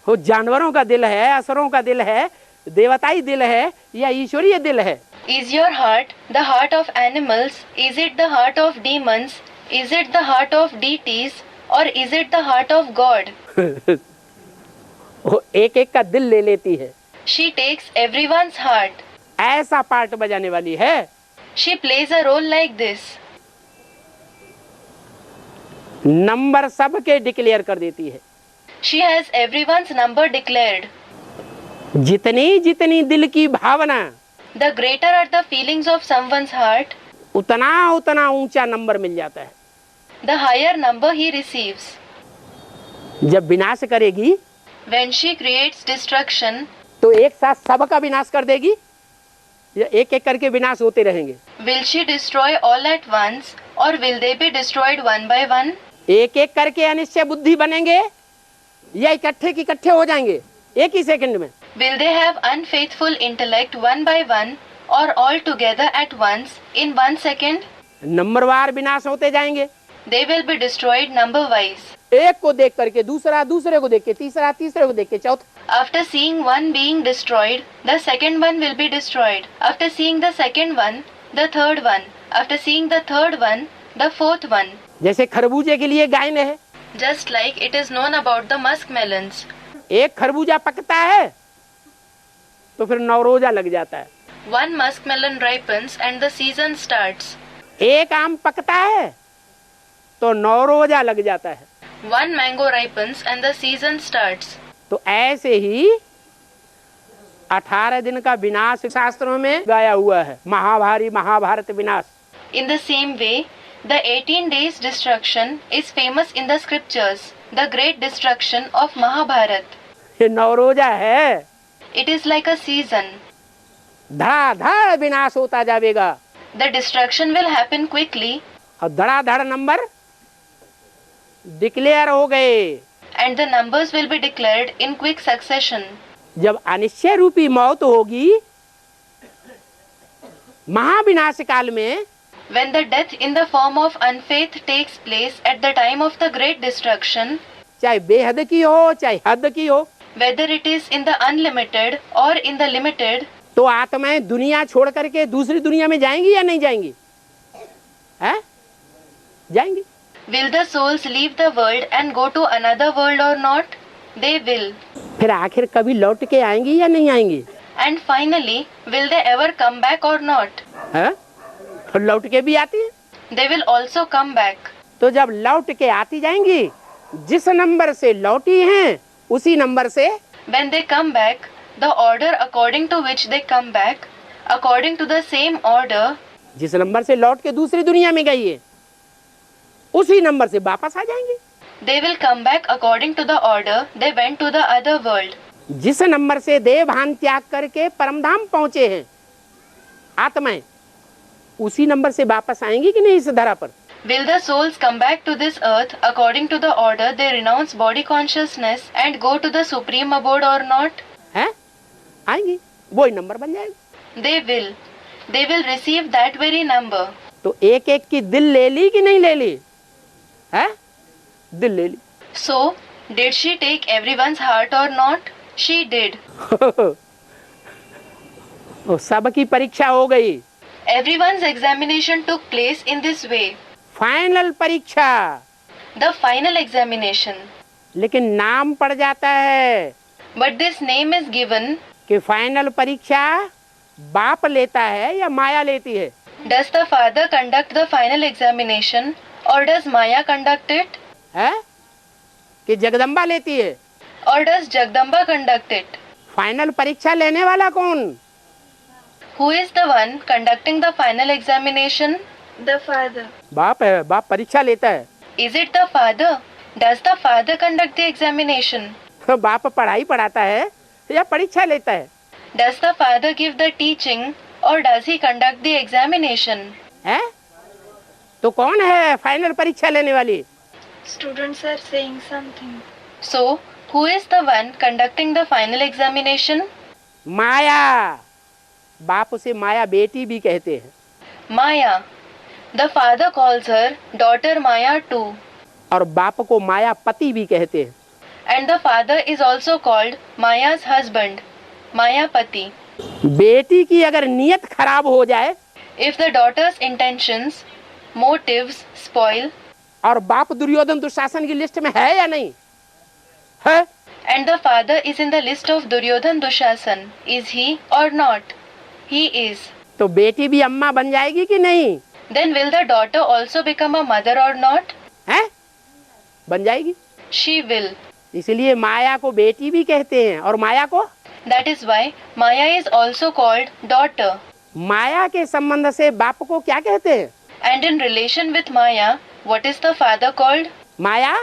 वो जानवरों का दिल है, असुरों का दिल है, देवताई दिल है या ईश्वरीय दिल है? Is your heart the heart of animals? Is it the heart of demons? Is it the heart of deities? Or is it the heart of God? वो एक एक का दिल ले लेती है। She takes everyone's heart. ऐसा पार्ट बजाने वाली है। She plays a role like this. Number सबके डिक्लेयर कर देती है। She has everyone's number declared. जितनी जितनी दिल की भावना, The greater are the feelings of someone's heart, उतना उतना ऊंचा नंबर मिल जाता है। the higher number he receives. जब विनाश करेगी When she creates destruction, तो एक साथ सबका विनाश कर देगी या एक एक करके विनाश होते रहेंगे? will she destroy all at once or will they be destroyed one by one? एक एक करके अनिश्चय बुद्धि बनेंगे या इकट्ठे की इकट्ठे हो जाएंगे एक ही सेकंड में? Will they have unfaithful intellect one by one or all together at once in 1 second? नंबरवार विनाश होते जाएंगे। They will be destroyed number wise. एक को देख करके दूसरा, दूसरे को देख के तीसरा, तीसरे को देख के चौथा। After seeing one being destroyed, the second one will be destroyed. After seeing the second one, the third one. After seeing the third one, the fourth one. जैसे खरबूजे के लिए गायन है, Just like it is known about the muskmelons. एक खरबूजा पकता है तो फिर नवरोजा लग जाता है। One muskmelon ripens and the season starts. एक आम पकता है तो नवरोजा लग जाता है। One mango ripens and the season starts. तो ऐसे ही 18 दिन का विनाश शास्त्रों में गाया हुआ है, महाभारी महाभारत विनाश। In the same way, the 18 days destruction is famous in the scriptures, the great destruction of Mahabharat. ये नवरोजा है, It is like a season. धड़ाधड़ विनाश होता जाएगा The destruction will happen quickly और धड़ाधड़ नंबर डिक्लेयर हो गए। and the numbers will be declared in quick succession. जब अनिश्चय रूपी मौत होगी महाविनाश काल में, When the death in the form of unfaith takes place at the time of the great destruction, चाहे बेहद की हो चाहे हद की हो, whether it is in the unlimited or in the limited, तो आत्माएं दुनिया छोड़ करके दूसरी दुनिया में जाएंगी या नहीं जाएंगी? हैं? जाएंगी। will the souls leave the world and go to another world or not? They will. फिर आखिर कभी लौट के आएंगी या नहीं आएंगी? And finally, will they ever come back or not? हैं? और लौट के भी आती है। They will also come back. तो जब लौट के आती जाएंगी, जिस नंबर से लौटी हैं उसी नंबर से When they come back, the order according to which they come back, according to the same order, जिस नंबर से लौट के दूसरी दुनिया में गई है उसी नंबर से वापस आ जाएंगे। they will come back according to the order they went to the other world. जिस नंबर से देह भान त्याग करके परमधाम पहुंचे हैं आत्माएं, उसी नंबर से वापस आएंगी कि नहीं इस धरा पर? Will the souls come back to this earth according to the order they renounce body consciousness and go to the supreme abode or not? है, आएंगी, वही नंबर बन जाएगा। They will receive that very number. तो एक एक की दिल ले ली कि नहीं ले ली? है, दिल ले ली। So, did she take everyone's heart or not? She did. तो सबकी परीक्षा हो गई। Everyone's examination took place in this way. Final परीक्षा। The final examination. लेकिन नाम पड़ जाता है But this name is given. कि फाइनल परीक्षा बाप लेता है या माया लेती है? Does the father conduct the final examination or does Maya conduct it? है कि जगदम्बा लेती है? Or does Jagdamba conduct it? Final परीक्षा लेने वाला कौन? Who is the one conducting the final examination? The father. बाप है, बाप परीक्षा लेता है। Is it the father? Does the father conduct the examination? बाप पढ़ाई पढ़ाता है या परीक्षा लेता है? Does the father give the teaching or does he conduct the examination? है तो कौन है फाइनल परीक्षा लेने वाली? Students are saying something. So, who is the one conducting the final examination? माया। बाप उसे माया बेटी भी कहते हैं। Maya. The father calls her daughter Maya too. और बाप को माया पति भी कहते हैं। And the father is also called Maya's husband, Mayapati. बेटी की अगर नियत खराब हो जाए If the daughter's intentions, motives spoil, और बाप दुर्योधन दुशासन की लिस्ट में है या नहीं है? and the father is in the list of Duryodhan Dushasan, is he or not? He is. तो बेटी भी अम्मा बन जाएगी कि नहीं? Then will the daughter also become a mother or not? है, बन जाएगी। She will. इसलिए माया को बेटी भी कहते हैं और माया को That is why Maya is also called daughter. माया के संबंध से बाप को क्या कहते हैं? And in relation with Maya, what is the father called? माया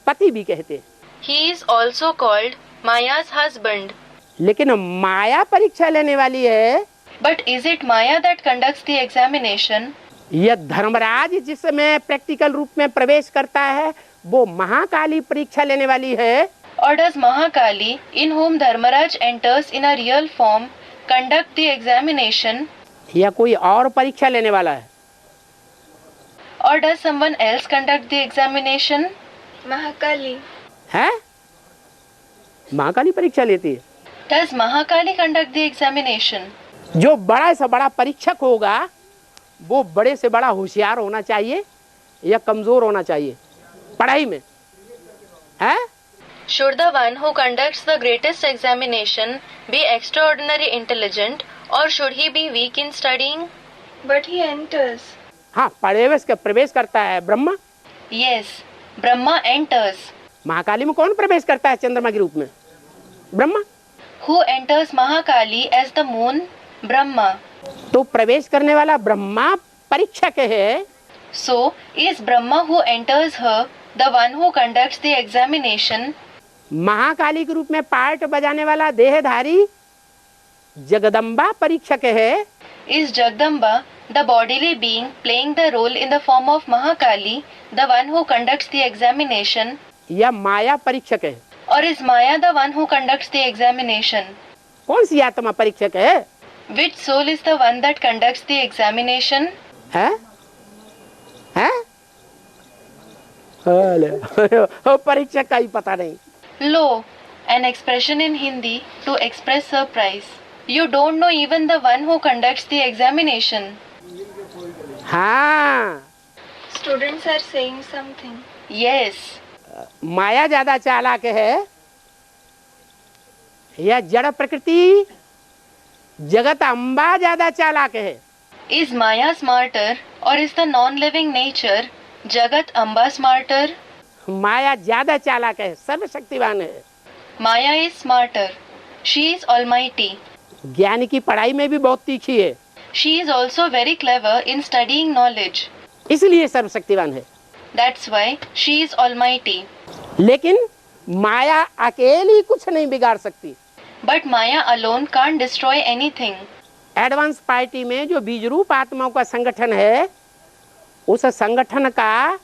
पति भी कहते हैं। He is also called Maya's husband. लेकिन माया परीक्षा लेने वाली है। But is it Maya that conducts the examination? यह धर्मराज जिसमें प्रैक्टिकल रूप में प्रवेश करता है वो महाकाली परीक्षा लेने वाली है। Or does Mahakali, in whom Dharmaraj enters in a real form, conduct the examination? या कोई और परीक्षा लेने वाला है? Or does someone else conduct the examination? Mahakali. है, महाकाली परीक्षा लेती है। Does Mahakali conduct the examination? जो बड़ा से बड़ा परीक्षक होगा वो बड़े से बड़ा होशियार होना चाहिए या कमजोर होना चाहिए पढ़ाई में? है, Should the one who conducts the greatest examination be extraordinary intelligent or should he be weak in studying? But he enters. हाँ, प्रवेश करता है Brahma. Yes, Brahma enters. Mahakali में कौन प्रवेश करता है चंद्रमा के रूप में? Brahma. Who enters Mahakali as the moon? Brahma. तो प्रवेश करने वाला ब्रह्मा परीक्षक है। So, is Brahma who enters her the one who conducts the examination? Mahakali के रूप में पार्ट बजाने वाला देहधारी जगदम्बा परीक्षक है। Is Jagdamba, the bodily being playing the role in the form of Mahakali, the one who conducts the examination? या माया परीक्षक है? Or is Maya the one who conducts the examination? कौन सी आत्मा परीक्षक है? Which soul is the one that conducts the examination? है? है? परीक्षक का ही पता नहीं। Lo, an expression in Hindi to express surprise. You don't know even the one who conducts the examination. हाँ, Students are saying something. Yes. माया ज्यादा चालाक है या जड़ प्रकृति जगत अम्बा ज्यादा चालाक है? Is Maya smarter or is the non-living nature Jagat Amba smarter? माया ज्यादा चालाक है, सर्वशक्तिवान है। Maya is smarter. She is almighty. ज्ञान की पढ़ाई में भी बहुत तीखी है, She is also very clever in studying knowledge. इसलिए सर्वशक्तिवान है। That's why she is almighty. लेकिन माया अकेली कुछ नहीं बिगाड़ सकती। But Maya alone can't destroy anything. Advance party में जो बीज रूप आत्माओं का संगठन है, उस संगठन का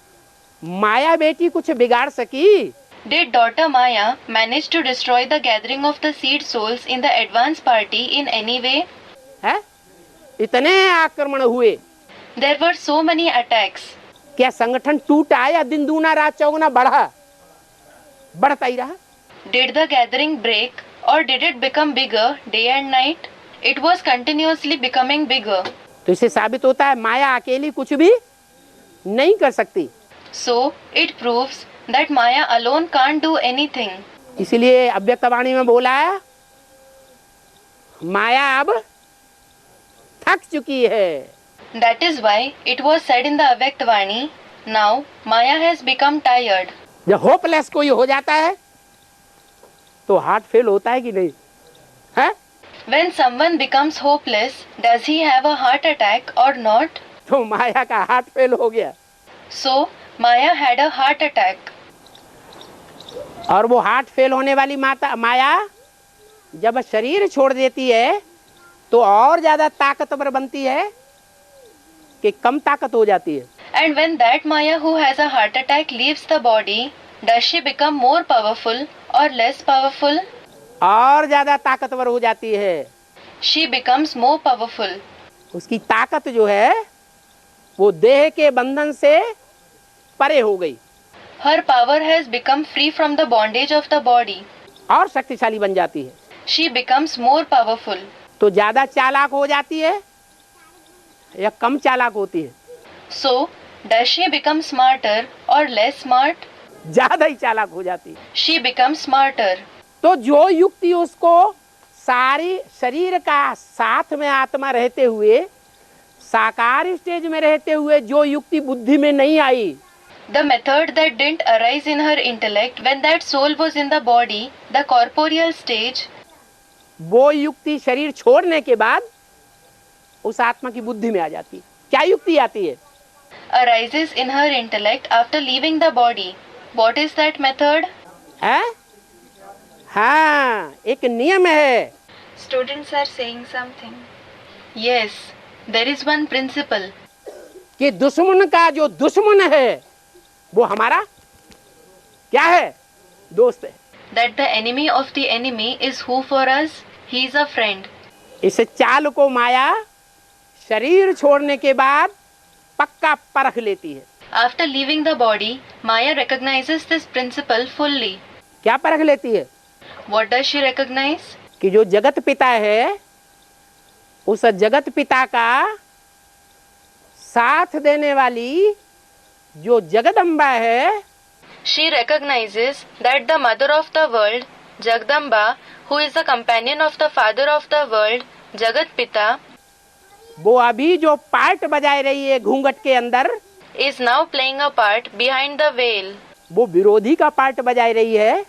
माया बेटी कुछ बिगाड़ सकी? Did daughter Maya manage to destroy the gathering of the seed souls in the advance party in any way? है? इतने आक्रमण हुए, There were so many attacks. क्या संगठन टूटा या दिन दूना रात चौगुना बढ़ा? बढ़ता ही रहा। Did the gathering break or did it become bigger day and night? It was continuously becoming bigger. तो इससे साबित होता है माया अकेली कुछ भी नहीं कर सकती। So it proves that Maya alone can't do anything. इसलिए अव्यक्तवाणी में बोला है, माया अब थक चुकी है। That is why it was said in the Avyaktavani, now Maya has become tired. जब होपलेस कोई हो जाता है तो हार्ट फेल होता है कि नहीं? है? When someone becomes hopeless, does he have a heart attack or not? तो माया का हार्ट फेल हो गया, So Maya had a heart attack. और वो हार्ट फेल होने वाली माया जब शरीर छोड़ देती है तो और ज्यादा ताकतवर बनती है कि कम ताकत हो जाती है? And when that Maya who has a heart attack leaves the body, does she become more powerful or less powerful? और ज्यादा ताकतवर हो जाती है। She becomes more powerful. उसकी ताकत जो है वो देह के बंधन से परे हो गई Her power has become free from the bondage of the body. और शक्तिशाली बन जाती है। She becomes more powerful. तो ज्यादा चालाक हो जाती है या कम चालाक होती है? So, does she become smarter or less smart? ज्यादा ही चालाक हो जाती है। She becomes smarter. तो जो युक्ति उसको सारी शरीर का साथ में आत्मा रहते हुए, साकार स्टेज में रहते हुए जो युक्ति बुद्धि में नहीं आई, The method that didn't arise in her intellect when that soul was in the body, the corporeal stage, वो युक्ति शरीर छोड़ने के बाद उस आत्मा की बुद्धि में आ जाती है। क्या युक्ति आती है? arises in her intellect after leaving the body. What is that method? है? हाँ, एक नियम है। Students are saying something. Yes, there is one principle. कि दुश्मन का जो दुश्मन है वो हमारा क्या है? दोस्त है। That the enemy of the enemy is who for us? He is a friend. इस चाल को माया शरीर छोड़ने के बाद पक्का परख लेती है। After leaving the body, Maya recognizes this principle fully. क्या परख लेती है? What does she recognize? कि जो जगत पिता है, उस जगत पिता का साथ देने वाली जो जगदम्बा है, She recognizes that the mother of the world, Jagdamba, who is the companion of the father of the world, Jagat Pita, वो अभी जो पार्ट बजाए रही है घूंघट के अंदर, is now playing a part behind the veil. वो विरोधी का पार्ट बजाए रही है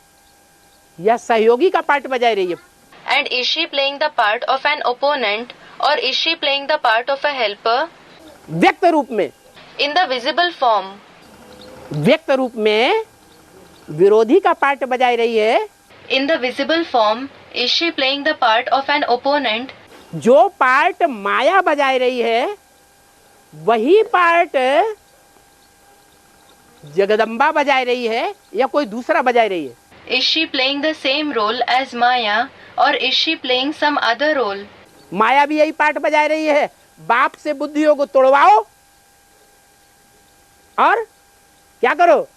या सहयोगी का पार्ट बजाए रही है? And is she playing the part of an opponent or is she playing the part of a helper? व्यक्त रूप में, In the visible form, व्यक्त रूप में विरोधी का पार्ट बजाए रही है। in the visible form, is she playing the part of an opponent? जो पार्ट माया बजाए रही है वही पार्ट जगदम्बा बजाए रही है या कोई दूसरा बजाए रही है? Is she playing the same role as Maya or is she playing some other role? माया भी यही पार्ट बजाए रही है, बाप से बुद्धियों को तोड़वाओ और क्या करो?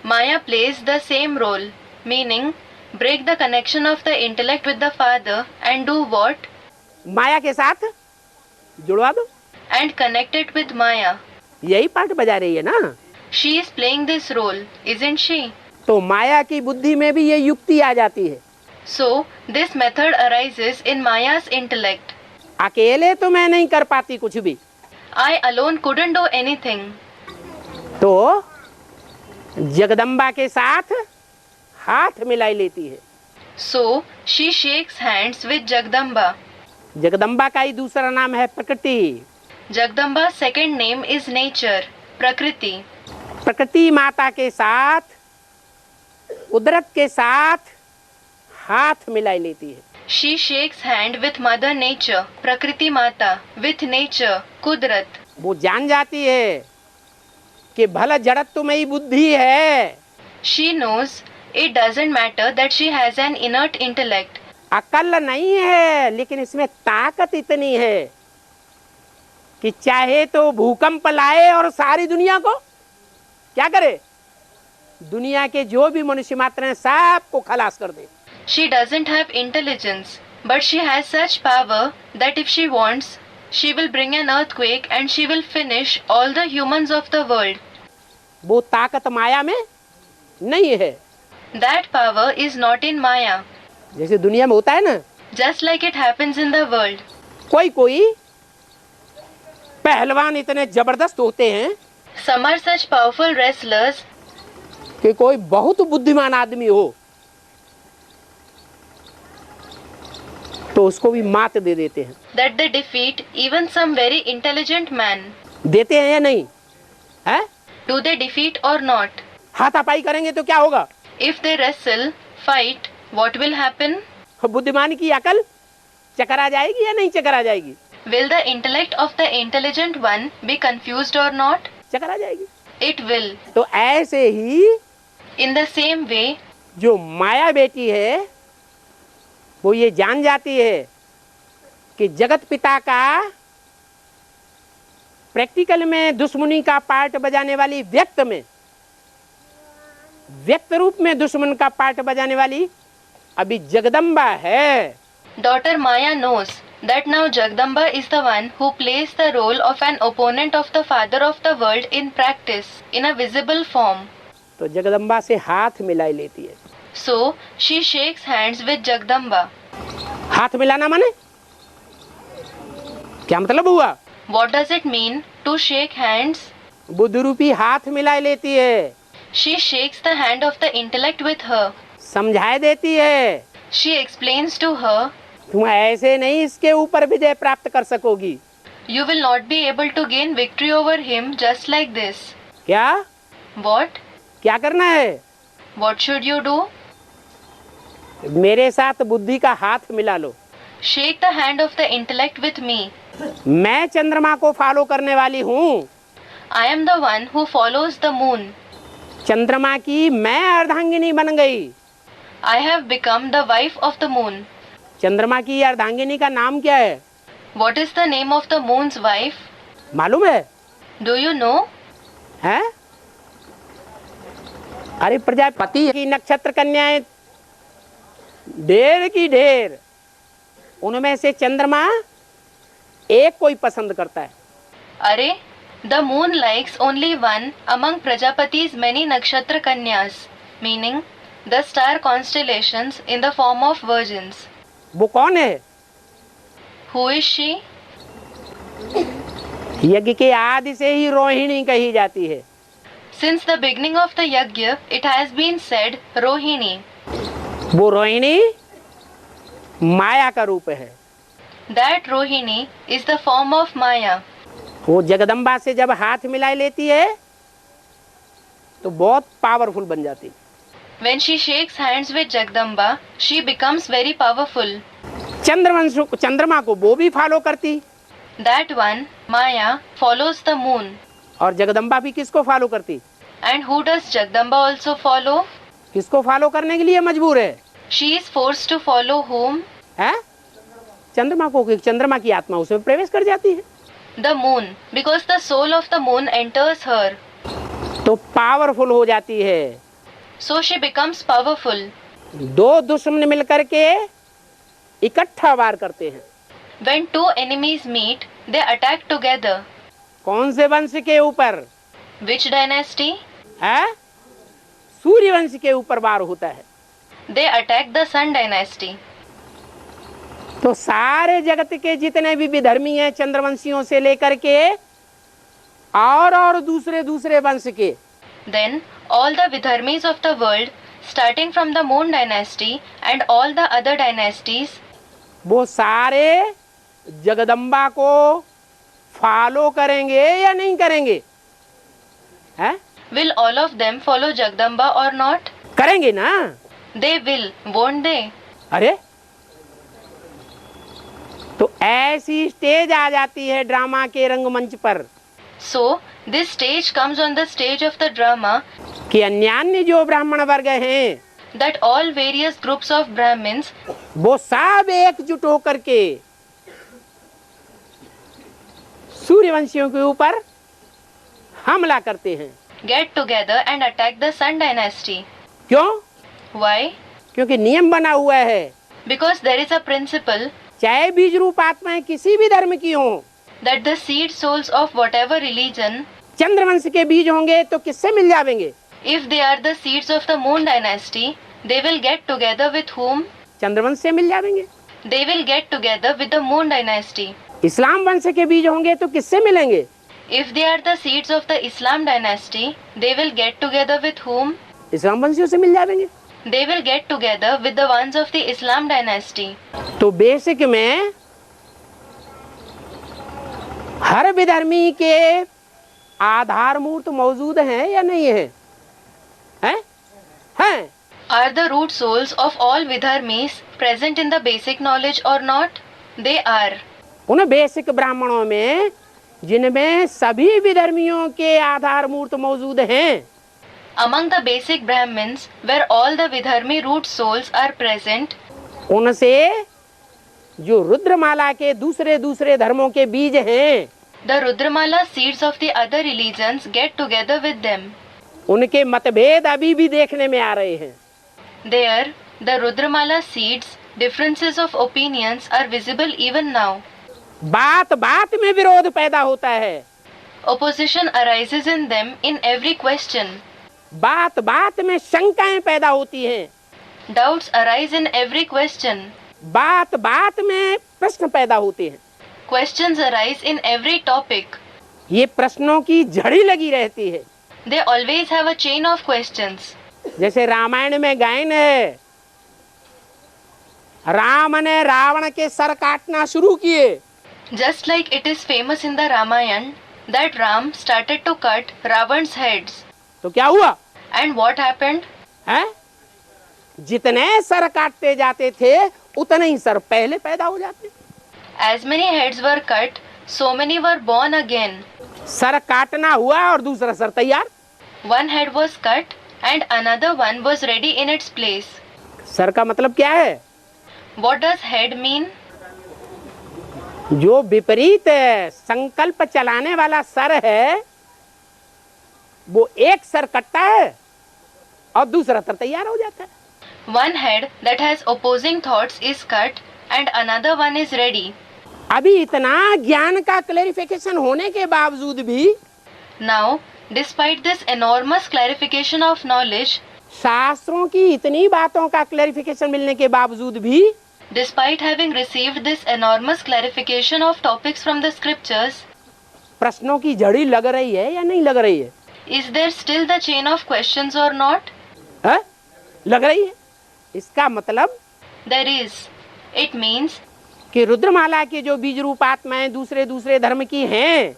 Maya plays the same role, meaning break the connection of the intellect with the father and do what? माया के साथ जुड़वा दो। And connect it with Maya. यही पार्ट बजा रही है ना? She is playing this role, isn't she? तो माया की बुद्धि में भी ये युक्ति आ जाती है। So, this method arises in Maya's intellect. अकेले तो मैं नहीं कर पाती कुछ भी, I alone couldn't do anything. तो जगदम्बा के साथ हाथ मिलाई लेती है। So, she shakes hands with Jagdamba. Jagdamba का ही दूसरा नाम है प्रकृति। Jagdamba's second name is nature, Prakriti. प्रकृति माता के साथ, कुदरत के साथ हाथ मिलाई लेती है। She shakes hand with Mother Nature, Prakriti Mata, with nature, Kudrat. वो जान जाती है कि भला जड़त्व में ही बुद्धि है, She knows it doesn't matter that she has an inert intellect. अकल नहीं है, लेकिन इसमें ताकत इतनी है कि चाहे तो भूकंप लाए और सारी दुनिया को क्या करे, दुनिया के जो भी मनुष्य मात्र हैं सबको खलास कर दे। She doesn't have intelligence, but she has such power that if she wants, she will bring an earthquake and she will finish all the humans of the world. वो ताकत माया में नहीं है, That power is not in Maya, जैसे दुनिया में होता है ना, just like it happens in the world. कोई कोई पहलवान इतने जबरदस्त होते हैं Some are such powerful wrestlers कि कोई बहुत बुद्धिमान आदमी हो तो उसको भी मात दे देते हैं। that they defeat even some very intelligent man. देते हैं या नहीं है? Do they defeat or not? हाथापाई करेंगे तो क्या होगा? If they wrestle, fight, what will happen? बुद्धिमान की अकल चकरा जाएगी या नहीं चकरा जाएगी? Will the intellect of the intelligent one be confused or not? चकरा जाएगी। It will. तो ऐसे ही In the same way, जो माया बेटी है वो ये जान जाती है कि जगत पिता का प्रैक्टिकल में दुश्मनी का पार्ट बजाने वाली व्यक्त में, व्यक्त रूप में दुश्मन का पार्ट बजाने वाली अभी जगदम्बा है। daughter Maya knows that now Jagdamba is the one who plays the role of an opponent of the father of the world in practice, in a visible form. तो जगदम्बा से हाथ मिलाई लेती है। So, she shakes hands with Jagdamba. हाथ मिलाना माने क्या मतलब हुआ? What does it mean to shake hands? Buddha रूपी हाथ मिलाई लेती है, She shakes the hand of the intellect with her. समझाए देती है She explains to her, तुम ऐसे नहीं इसके ऊपर विजय प्राप्त कर सकोगी। you will not be able to gain victory over him just like this. क्या What? क्या करना है? What should you do? मेरे साथ बुद्धि का हाथ मिला लो। Shake the hand of the intellect with me. मैं चंद्रमा को फॉलो करने वाली हूँ, I am the one who follows the moon. चंद्रमा की मैं अर्धांगिनी बन गई। I have become the wife of the moon. चंद्रमा की अर्धांगिनी का नाम क्या है What is the name of the moon's wife? मालूम है? Do you know? हैं? अरे प्रजापति की नक्षत्र कन्याएं ढेर की ढेर, उनमें से चंद्रमा एक कोई पसंद करता है। Arey, the moon likes only one among Prajapati's many nakshatra kanyas, meaning the star constellations in the form of virgins. वो कौन है? Who is she? यज्ञ के आदि से ही रोहिणी कही जाती है। Since the beginning of the yajna, it has been said Rohini. वो रोहिणी माया का रूप है। That Rohini is the form of Maya. वो जगदम्बा से जब हाथ मिला लेती है तो बहुत पावरफुल बन जाती। When she shakes hands with Jagdamba, she becomes very powerful. चंद्रमा को वो भी फॉलो करती That one, Maya, follows the moon. और जगदम्बा भी किसको फॉलो करती? And who does Jagdamba also follow? किसको फॉलो करने के लिए मजबूर है? She is forced to follow whom? है चंद्रमा को, चंद्रमा की आत्मा उसमें प्रवेश कर जाती है The moon, because the soul of the moon enters her. तो पावरफुल हो जाती है। So she becomes powerful. दो दुश्मन मिलकर के इकट्ठा वार करते हैं। When two enemies meet, they attack together. कौन से वंश के ऊपर? Which dynasty? है सूर्य वंश के ऊपर वार होता है। They attack the Sun dynasty. तो सारे जगत के जितने भी विधर्मी हैं चंद्रवंशियों से लेकर के और दूसरे दूसरे वंश के, Then all the Vidharmis of the world, starting from the Moon dynasty and all the other dynasties, वो सारे जगदम्बा को फॉलो करेंगे या नहीं करेंगे? हैं? will all of them follow Jagdamba or not? करेंगे ना? They will, won't they? अरे तो ऐसी स्टेज आ जाती है ड्रामा के रंगमंच पर So, this stage comes on the stage of the drama कि अन्यान्य जो ब्राह्मण वर्ग हैं that all various groups of Brahmins वो सब एकजुट होकर के सूर्यवंशियों के ऊपर हमला करते हैं। get together and attack the Sun dynasty. क्यों? Why? क्योंकि नियम बना हुआ है, Because there is a principle चाहे बीज रूप आत्माएं किसी भी धर्म की हों, that the seed souls of whatever religion, Chandravansh के बीज होंगे तो किससे मिल जाएंगे? if they are the seeds of the Moon dynasty, they will get together with whom? Chandravansh से मिल जाएंगे। They will get together with the Moon dynasty. इस्लाम वंश के बीज होंगे तो किससे मिलेंगे? If they are the seeds of the Islam dynasty, they will get together with whom? इस्लाम वंशियों से मिल जाएंगे। They will get together with the ones of the Islam dynasty. तो बेसिक में हर विधर्मी के आधार मूर्त मौजूद हैं या नहीं है? हैं? हैं? Are the root souls of all Vidharmis present in the basic knowledge or not? They are. उन बेसिक ब्राह्मणों में जिनमें सभी विधर्मियों के आधार मूर्त मौजूद हैं, Among the basic Brahmins, where all the Vidharmi root souls are present, उनसे जो रुद्रमाला के दूसरे दूसरे धर्मों के बीज हैं, the Rudramala seeds of the other religions get together with them. उनके मतभेद अभी भी देखने में आ रहे हैं। There, the Rudramala seeds, differences of opinions are visible even now. बात बात में विरोध पैदा होता है, Opposition arises in them in every question. बात बात में शंकाएं पैदा होती हैं, Doubts arise in every question. बात बात में प्रश्न पैदा होते हैं। Questions arise in every topic. ये प्रश्नों की झड़ी लगी रहती है। They always have a chain of questions. जैसे रामायण में गायन है, राम ने रावण के सर काटना शुरू किए, Just like it is famous in the Ramayana that Ram started to cut Ravan's heads. तो क्या हुआ? And what happened? हैं? जितने सर काटते जाते थे उतने ही सर पहले पैदा हो जाते। As many heads were cut, so many were born again. Sir काटना हुआ और दूसरा सर तैयार। One head was cut and another one was ready in its place. Sir का मतलब क्या है? What does head mean? जो विपरीत संकल्प चलाने वाला सर है वो एक सर कटता है और दूसरा सर तैयार हो जाता है। One head that has opposing thoughts is cut and another one is ready. अभी इतना ज्ञान का क्लैरिफिकेशन होने के बावजूद भी Now, despite this enormous clarification of knowledge, शास्त्रों की इतनी बातों का क्लैरिफिकेशन मिलने के बावजूद भी despite having received this enormous clarification of topics from the scriptures, प्रश्नों की झड़ी लग रही है या नहीं लग रही है? is there still the chain of questions or not? है? लग रही है। इसका मतलब There is. It means कि रुद्रमाला के जो बीज रूप आत्माएं दूसरे दूसरे धर्म की हैं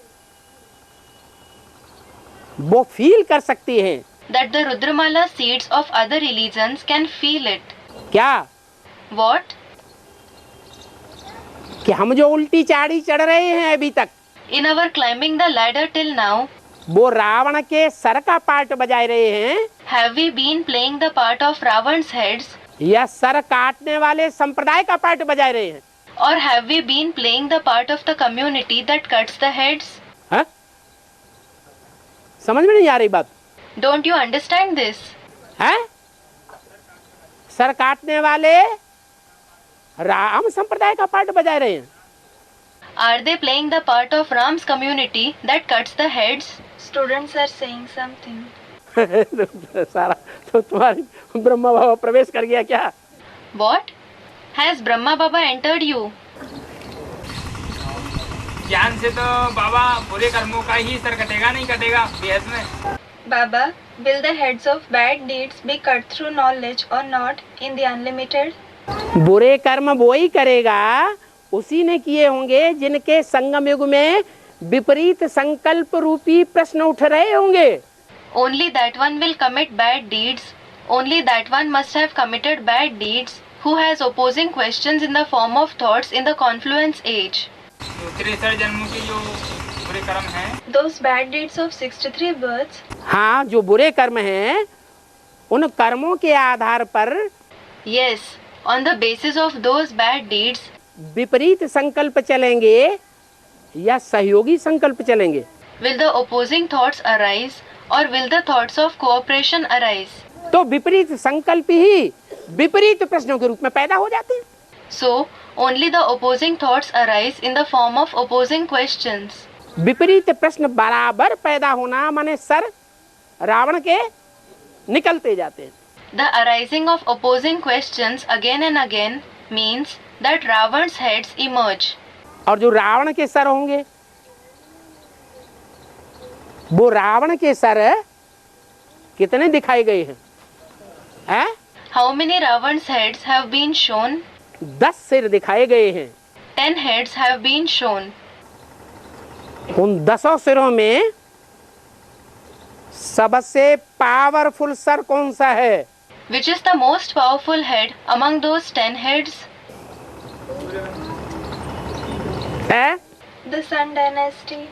वो फील कर सकती हैं। that the Rudramala seeds of other religions can feel it. क्या? What? कि हम जो उल्टी चाड़ी चढ़ रहे हैं अभी तक In our climbing the ladder till now, वो रावण के सर का पार्ट बजाए रहे हैं have we been playing the part of Ravan's heads या सर काटने वाले संप्रदाय का पार्ट बजाए रहे हैं? or have we been playing the part of the community that cuts the heads? है? समझ में नहीं आ रही बात? Don't you understand this? है? सर काटने वाले राम संप्रदाय का पार्ट बजाए रहे हैं। Are they playing the part of Ram's community that cuts the heads? Students are saying something. सारा तो तुम्हारी ब्रह्मा बाबा प्रवेश कर गया क्या? What? Has Brahma Baba entered you? ज्ञान से तो बाबा बुरे कर्मों का ही सर कटेगा, नहीं कटेगा बेहद में। Baba, will the heads of bad deeds be cut through knowledge or not in the unlimited? बुरे कर्म वो ही करेगा, उसी ने किए होंगे जिनके संगम युग में विपरीत संकल्प रूपी प्रश्न उठ रहे होंगे। Only that one will commit bad deeds. Only that one must have committed bad deeds who has opposing questions in the form of thoughts in the confluence age. तो 63 जन्मों की जो बुरे कर्म हैं, Those bad deeds of 63 births, हाँ, जो बुरे कर्म हैं उन कर्मों के आधार पर Yes, on the basis of those bad deeds, विपरीत संकल्प चलेंगे या सहयोगी संकल्प चलेंगे। will the opposing thoughts arise or will the thoughts of cooperation arise? तो विपरीत संकल्प ही विपरीत प्रश्नों के रूप में पैदा हो जाते हैं। So, only the opposing thoughts arise in the form of opposing questions. विपरीत प्रश्न बराबर पैदा होना माने सर रावण के निकलते जाते हैं। The arising of opposing questions again and again means that Ravan's heads emerge. और जो रावण के सर होंगे वो रावण के सर कितने दिखाए गए हैं? हैं? How many Ravan's heads have been shown? 10 सिर दिखाए गए हैं। 10 heads have been shown. उन 10 सिरों में सबसे पावरफुल सर कौन सा है? Which is the most powerful head among those 10 heads? है? the Sun dynasty.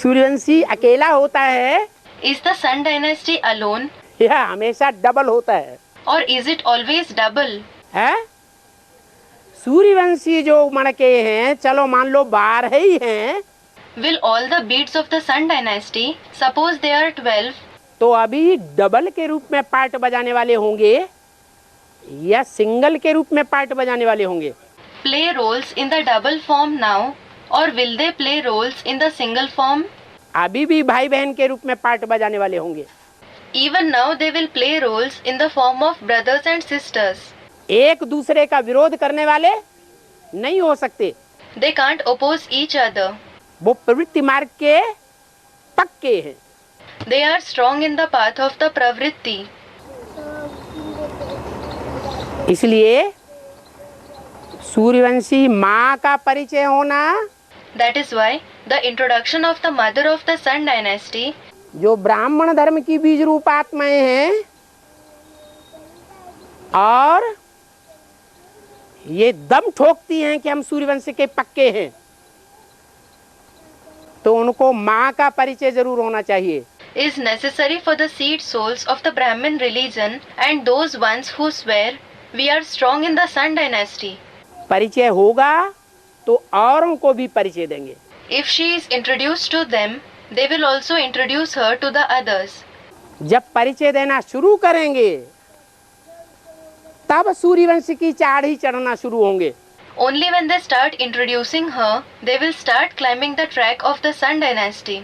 सूर्यवंशी अकेला होता है Is the Sun dynasty alone या हमेशा डबल होता है? or is it always double? है? सूर्यवंशी जो मणके हैं, चलो मान लो 12 ही हैं, Will all the beads of the Sun dynasty, suppose they are 12, तो अभी डबल के रूप में पार्ट बजाने वाले होंगे या सिंगल के रूप में पार्ट बजाने वाले होंगे? play roles in the double form now or will they play roles in the single form? अभी भी भाई बहन के रूप में पार्ट बजाने वाले होंगे। Even now they will play roles in the form of brothers and sisters. एक दूसरे का विरोध करने वाले नहीं हो सकते। They can't oppose each other. वो प्रवृत्ति मार्ग के पक्के हैं। They are strong in the path of the pravritti. इसलिए सूर्यवंशी माँ का परिचय होना, That is why the introduction of the mother of the Sun dynasty, जो ब्राह्मण धर्म की बीज रूप आत्माएं हैं और ये दम ठोकती हैं कि हम सूर्यवंशी के पक्के हैं, तो उनको माँ का परिचय जरूर होना चाहिए। is necessary for the seed souls of the Brahmin religion and those ones who swear we are strong in the Sun dynasty. परिचय होगा तो औरों को भी परिचय देंगे। If she is introduced to them, they will also introduce her to the others. जब परिचय देना शुरू करेंगे तब सूर्यवंशी की चाढ़ी चढ़ना शुरू होंगे। Only when they start introducing her, they will start climbing the track of the Sun dynasty.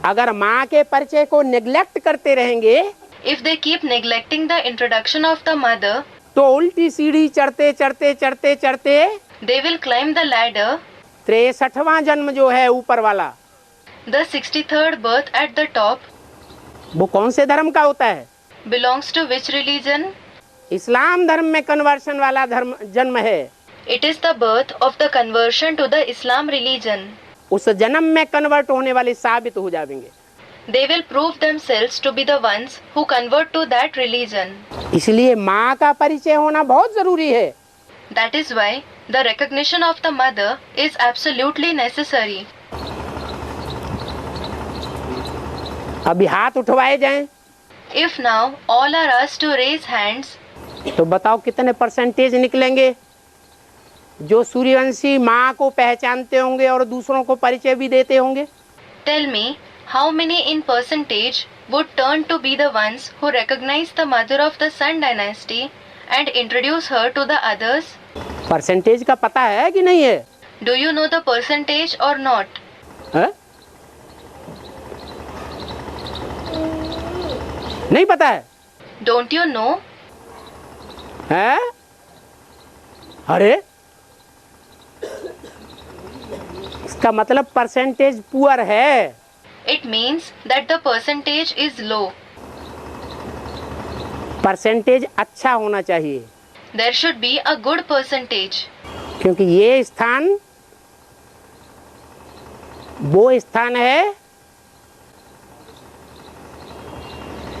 अगर माँ के परिचय को नेग्लेक्ट करते रहेंगे If they keep neglecting the introduction of the mother, तो उल्टी सीढ़ी चढ़ते चढ़ते चढ़ते चढ़ते they will climb the ladder. 63वां जन्म जो है ऊपर वाला, The 63rd birth at the top वो कौन से धर्म का होता है? belongs to which religion? इस्लाम धर्म में कन्वर्शन वाला धर्म जन्म है। It is the birth of the conversion to the Islam religion. उस जन्म में कन्वर्ट होने वाले साबित हो जाएंगे। They will prove themselves to be the ones who convert to that religion. इसलिए माँ का परिचय होना बहुत जरूरी है। That is why the recognition of the mother is absolutely necessary. अभी हाथ उठवाए जाएं If now all are asked to raise hands, तो बताओ कितने परसेंटेज निकलेंगे जो सूर्यवंशी माँ को पहचानते होंगे और दूसरों को परिचय भी देते होंगे? tell me how many in percentage would turn to be the ones who recognize the mother of the Sun dynasty and introduce her to the others? Percentage का पता है कि नहीं है? Do you know the percentage or not? है? नहीं पता है? Don't you know? है? अरे इसका मतलब परसेंटेज पुअर है। It means that the percentage is low. Percentage अच्छा होना चाहिए There should be a good percentage. क्योंकि ये स्थान वो स्थान है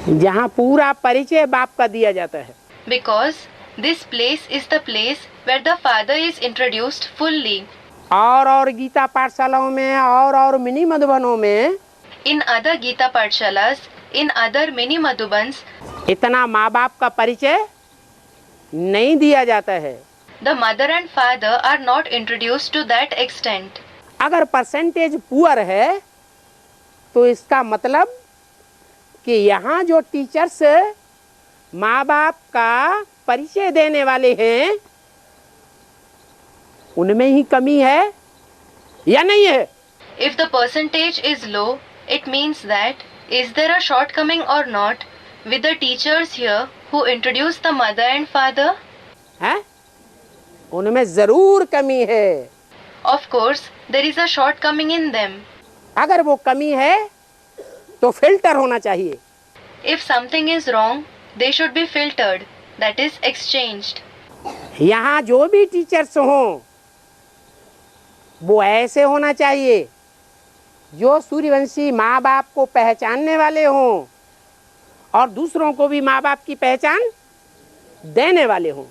जहाँ पूरा परिचय बाप का दिया जाता है। Because This place is the place where the Father is introduced fully. और गीता पाठशालाओं में और मिनी मधुबनों में In other Gita Pathshalas, in other mini Madhubans, इतना माँ बाप का परिचय नहीं दिया जाता है। the mother and father are not introduced to that extent. अगर परसेंटेज पुअर है तो इसका मतलब कि यहाँ जो टीचर्स माँ बाप का परिचय देने वाले हैं उनमें ही कमी है या नहीं है? If the percentage is low, it means that is there a shortcoming or not with the teachers here who introduce the mother and father? हैं? उनमें जरूर कमी है। Of course, there is a shortcoming in them. अगर वो कमी है तो फिल्टर होना चाहिए। If something is wrong, they should be filtered, that is exchanged. यहाँ जो भी टीचर्स हों वो ऐसे होना चाहिए जो सूर्यवंशी माँ बाप को पहचानने वाले हों और दूसरों को भी माँ बाप की पहचान देने वाले हों।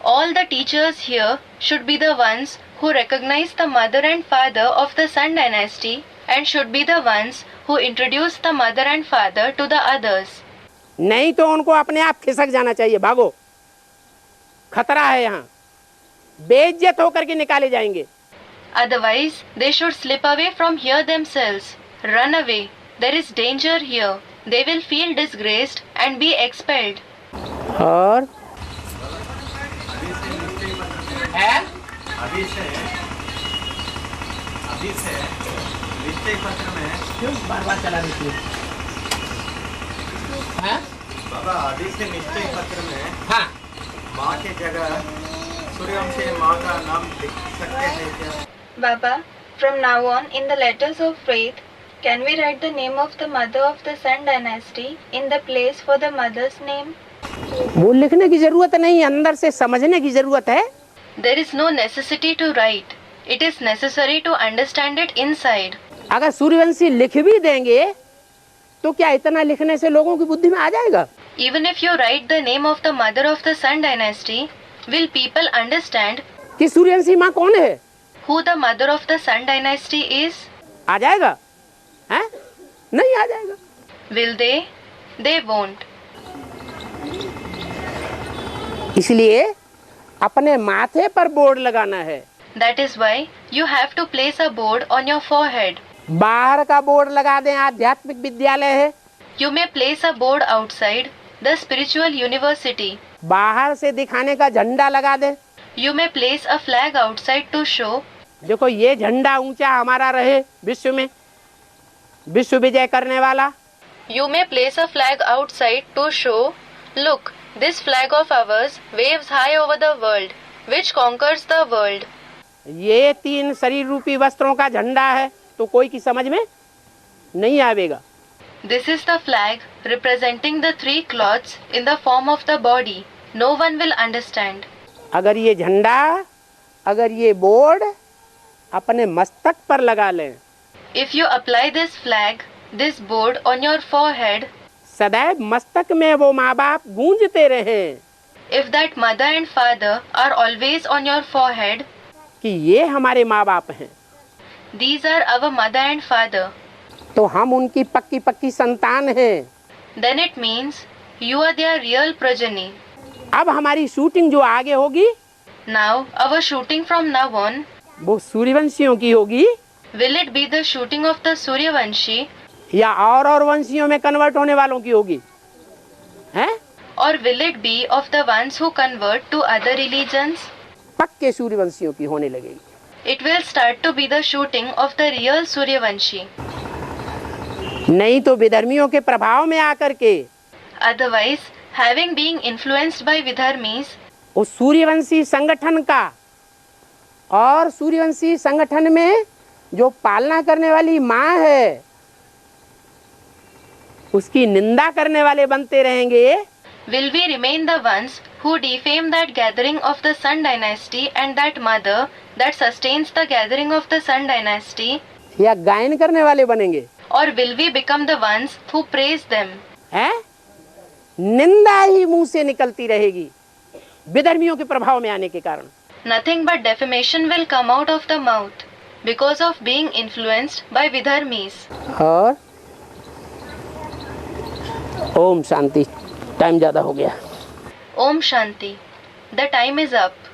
All the teachers here should be the ones who recognize the mother and father of the Sun dynasty and should be the ones who introduce the mother and father to the others. नहीं तो उनको अपने आप खिसक जाना चाहिए, भागो, खतरा है यहाँ, बेइज्जत होकर के निकाले जाएंगे। Otherwise, they should slip away from here themselves. Run away. There is danger here. They will feel disgraced and be expelled. और है अभी से निश्चय पत्र में क्यों बार बार चला रही है? बाबा अभी से निश्चय पत्र में हाँ, माँ की जगह सूर्यवंशी माँ का नाम लिख सकते हैं क्या? Baba, from now on in the letters of faith, can we write the name of the mother of the Sun dynasty in the place for the mother's name? वो लिखने की जरूरत नहीं, अंदर से समझने की जरूरत है। There is no necessity to write. It is necessary to understand it inside. अगर सूर्यवंशी लिख भी देंगे तो क्या इतना लिखने से लोगों की बुद्धि में आ जाएगा? Even if you write the name of the mother of the Sun dynasty, will people understand कि सूर्यवंशी माँ कौन है? who the mother of the Sun dynasty is? आ जाएगा? हैं? नहीं आ जाएगा। Will they? They won't. इसलिए अपने माथे पर बोर्ड लगाना है। That is why you have to place a board on your forehead. बाहर का बोर्ड लगा दें, आध्यात्मिक विद्यालय है। You may place a board outside the spiritual university. बाहर से दिखाने का झंडा लगा दें। You may place a flag outside to show, देखो ये झंडा ऊंचा हमारा रहे विश्व में, विश्व विजय करने वाला। you may place a flag outside to show, look, this flag of ours waves high over the world, which conquers the world. ये 3 शरीर रूपी वस्त्रों का झंडा है तो कोई की समझ में नहीं आवेगा। This is the flag representing the 3 cloths in the form of the body. No one will understand. अगर ये झंडा, अगर ये बोर्ड अपने मस्तक पर लगा लें, If you apply this flag, this board on your forehead, सदैव मस्तक में वो माँ बाप गूंजते रहें if that mother and father are always on your forehead, कि ये हमारे माँ बाप हैं, these are our mother and father, तो हम उनकी पक्की पक्की संतान हैं। then it means you are their real progeny. अब हमारी शूटिंग जो आगे होगी Now, our shooting from now on, वो सूर्यवंशियों की होगी will it be the shooting of the Suryavanshi या और वंशियों में कन्वर्ट होने वालों की होगी? हैं? or will it be of the ones who convert to other religions? पक्के सूर्यवंशियों की होने लगेगी। It will start to be the shooting of the real Suryavanshi. नहीं तो विधर्मियों के प्रभाव में आकर के Otherwise, having been influenced by Vidharmis, उस सूर्यवंशी संगठन का और सूर्यवंशी संगठन में जो पालना करने वाली माँ है उसकी निंदा करने वाले बनते रहेंगे, will we remain the ones who defame that gathering of the Sun dynasty and that mother that sustains the gathering of the Sun dynasty, या गायन करने वाले बनेंगे? or will we become the ones who praise them? हैं? निंदा ही मुंह से निकलती रहेगी। विधर्मियों के प्रभाव में आने के कारण। Nothing but defamation will come out of the mouth because of being influenced by Vidharmis. और ओम शांति। टाइम ज़्यादा हो गया। Om Shanti. The time is up.